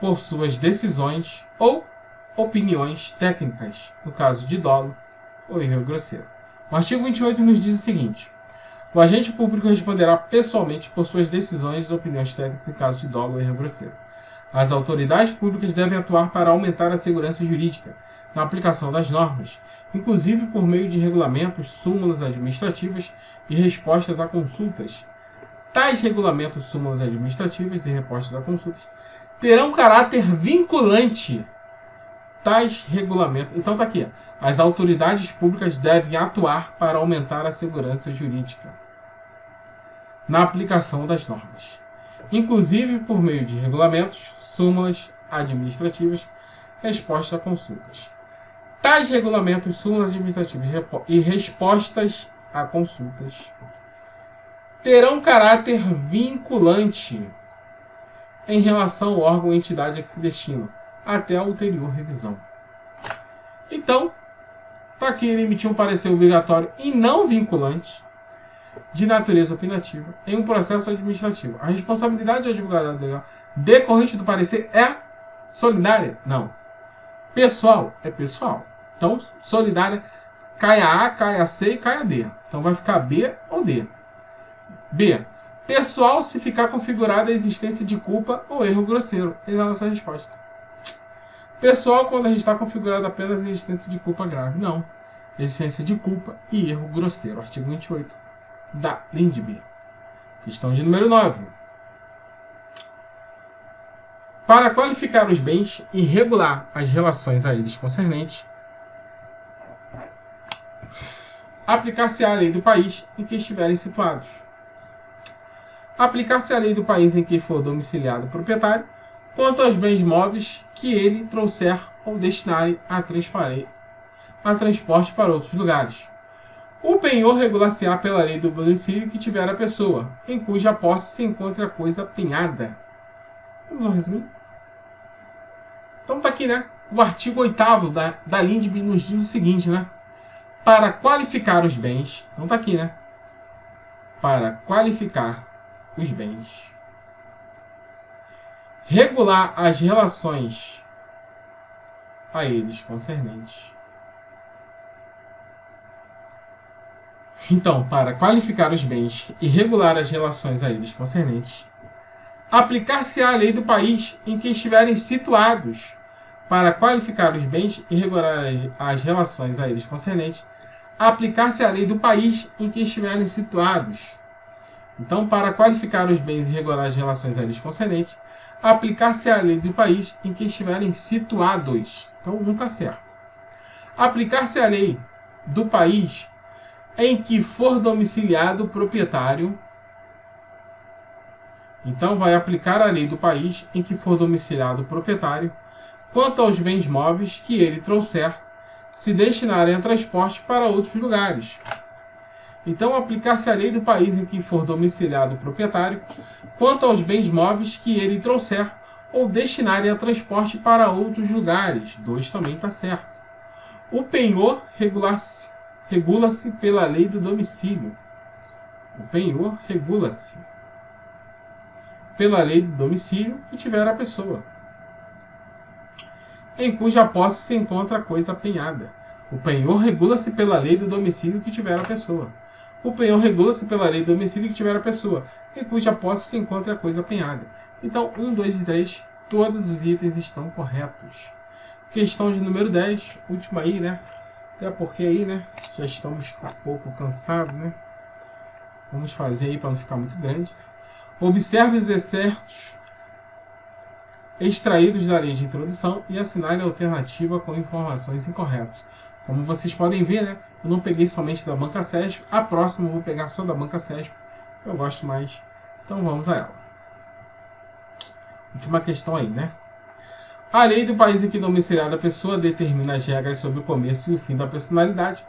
por suas decisões ou opiniões técnicas, no caso de dolo ou erro grosseiro. O artigo 28 nos diz o seguinte: o agente público responderá pessoalmente por suas decisões e opiniões técnicas em caso de dolo ou erro grosseiro. As autoridades públicas devem atuar para aumentar a segurança jurídica na aplicação das normas, inclusive por meio de regulamentos, súmulas administrativas e respostas a consultas. Tais regulamentos, súmulas administrativas e respostas a consultas terão caráter vinculante. Tais regulamentos... Então tá aqui. As autoridades públicas devem atuar para aumentar a segurança jurídica na aplicação das normas, inclusive por meio de regulamentos, súmulas administrativas, respostas a consultas. Tais regulamentos, súmulas administrativas e respostas a consultas terão caráter vinculante em relação ao órgão ou entidade a que se destinam, até a ulterior revisão. Então, tá aqui, ele emitiu um parecer obrigatório e não vinculante, de natureza opinativa, em um processo administrativo. A responsabilidade do advogado legal decorrente do parecer é solidária? Não. Pessoal? É pessoal. Então, solidária, cai a A, cai a C e cai a D. Então, vai ficar B ou D. B. Pessoal, se ficar configurada a existência de culpa ou erro grosseiro. Essa é a nossa resposta. Pessoal, quando a gente está configurado apenas a existência de culpa grave. Não. Existência de culpa e erro grosseiro. Artigo 28 da Lindby. Questão de número 9. Para qualificar os bens e regular as relações a eles concernentes, aplicar-se-á a lei do país em que estiverem situados. Aplicar-se a lei do país em que for domiciliado o proprietário, quanto aos bens móveis que ele trouxer ou destinarem a transporte para outros lugares. O penhor regular-se-á pela lei do domicílio que tiver a pessoa, em cuja posse se encontra a coisa penhada. Vamos ao resumo? Então tá aqui, né? O artigo 8º da Lindby nos diz o seguinte, né? Para qualificar os bens... Então tá aqui, né? Para qualificar os bens, regular as relações a eles concernentes, Então, para qualificar os bens e regular as relações a eles concernentes, aplicar-se-á a lei do país em que estiverem situados. Para qualificar os bens e regular as relações a eles concernentes, aplicar-se a lei do país em que estiverem situados. Então, para qualificar os bens e regular as relações a eles concernentes, aplicar-se a lei do país em que estiverem situados. Então, não está certo. Aplicar-se a lei do país em que for domiciliado o proprietário. Então, vai aplicar a lei do país em que for domiciliado o proprietário quanto aos bens móveis que ele trouxer, se destinarem a transporte para outros lugares. Então, aplicar-se a lei do país em que for domiciliado o proprietário quanto aos bens móveis que ele trouxer ou destinarem a transporte para outros lugares. 2 também está certo. O penhor regula-se pela lei do domicílio. O penhor regula-se pela lei do domicílio que tiver a pessoa, em cuja posse se encontra a coisa penhada. O penhor regula-se pela lei do domicílio que tiver a pessoa. O penhor regula-se pela lei do domicílio que tiver a pessoa, em cuja posse se encontra a coisa penhada. Então, 1, 2 e 3, todos os itens estão corretos. Questão de número 10, última aí, né? Até porque aí, né, já estamos um pouco cansados, né? Vamos fazer aí para não ficar muito grande. Observe os excertos extraídos da lei de introdução e assinale a alternativa com informações incorretas. Como vocês podem ver, né, eu não peguei somente da banca SESP, a próxima eu vou pegar só da banca SESP, eu gosto mais. Então vamos a ela. Última questão aí, né? A lei do país em que domiciliada a pessoa determina as regras sobre o começo e o fim da personalidade,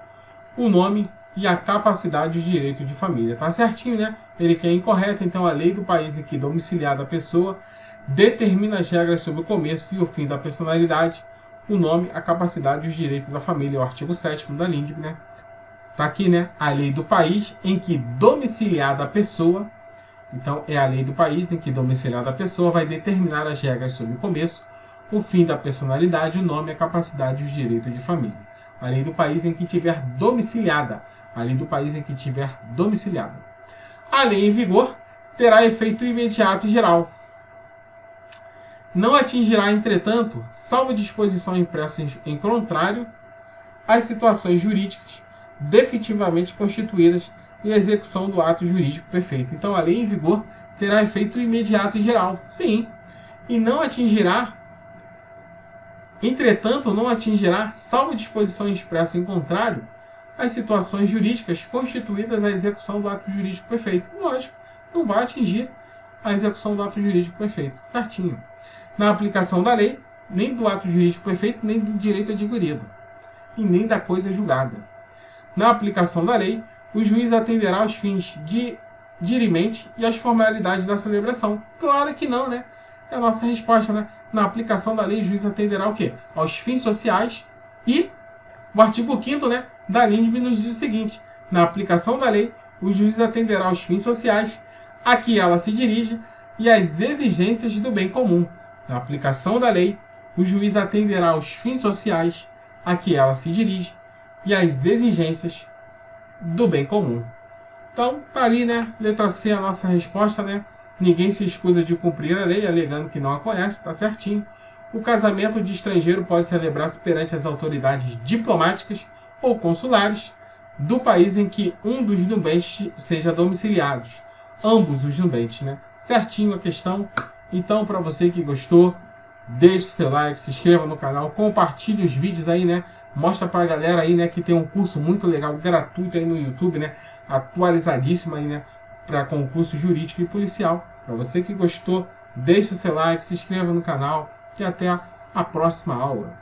o nome e a capacidade e os direitos de família. Tá certinho, né? Ele que é incorreto, então a lei do país em que domiciliada a pessoa determina as regras sobre o começo e o fim da personalidade, o nome, a capacidade e os direitos da família. O artigo 7º da LINDB, né? Tá aqui, né? A lei do país em que domiciliada a pessoa. Então, é a lei do país em que domiciliada a pessoa vai determinar as regras sobre o começo, o fim da personalidade, o nome, a capacidade e os direitos de família. A lei do país em que tiver domiciliada. A lei do país em que tiver domiciliada. A lei em vigor terá efeito imediato e geral. Não atingirá, entretanto, salvo disposição impressa em contrário, as situações jurídicas definitivamente constituídas e execução do ato jurídico perfeito. Então, a lei em vigor terá efeito imediato e geral. Sim. E não atingirá, entretanto, não atingirá, salvo disposição expressa em contrário, as situações jurídicas constituídas à execução do ato jurídico perfeito. Lógico, não vai atingir a execução do ato jurídico perfeito. Certinho. Na aplicação da lei, nem do ato jurídico perfeito, nem do direito adquirido, e nem da coisa julgada. Na aplicação da lei, o juiz atenderá aos fins dirimente e às formalidades da celebração. Claro que não, né? É a nossa resposta, né? Na aplicação da lei, o juiz atenderá o quê? Aos fins sociais e o artigo 5º, né, da LINDB nos diz o seguinte: na aplicação da lei, o juiz atenderá aos fins sociais a que ela se dirige e às exigências do bem comum. Na aplicação da lei, o juiz atenderá aos fins sociais a que ela se dirige e às exigências do bem comum. Então, tá ali, né? Letra C, a nossa resposta, né? Ninguém se escusa de cumprir a lei, alegando que não a conhece, tá certinho. O casamento de estrangeiro pode celebrar-se perante as autoridades diplomáticas ou consulares do país em que um dos nubentes seja domiciliado. Ambos os nubentes, né? Certinho a questão. Então, para você que gostou, deixe seu like, se inscreva no canal, compartilhe os vídeos aí, né? Mostra pra galera aí, né, que tem um curso muito legal, gratuito aí no YouTube, né? Atualizadíssimo aí, né? Para concurso jurídico e policial. Para você que gostou, deixe o seu like, se inscreva no canal e até a próxima aula.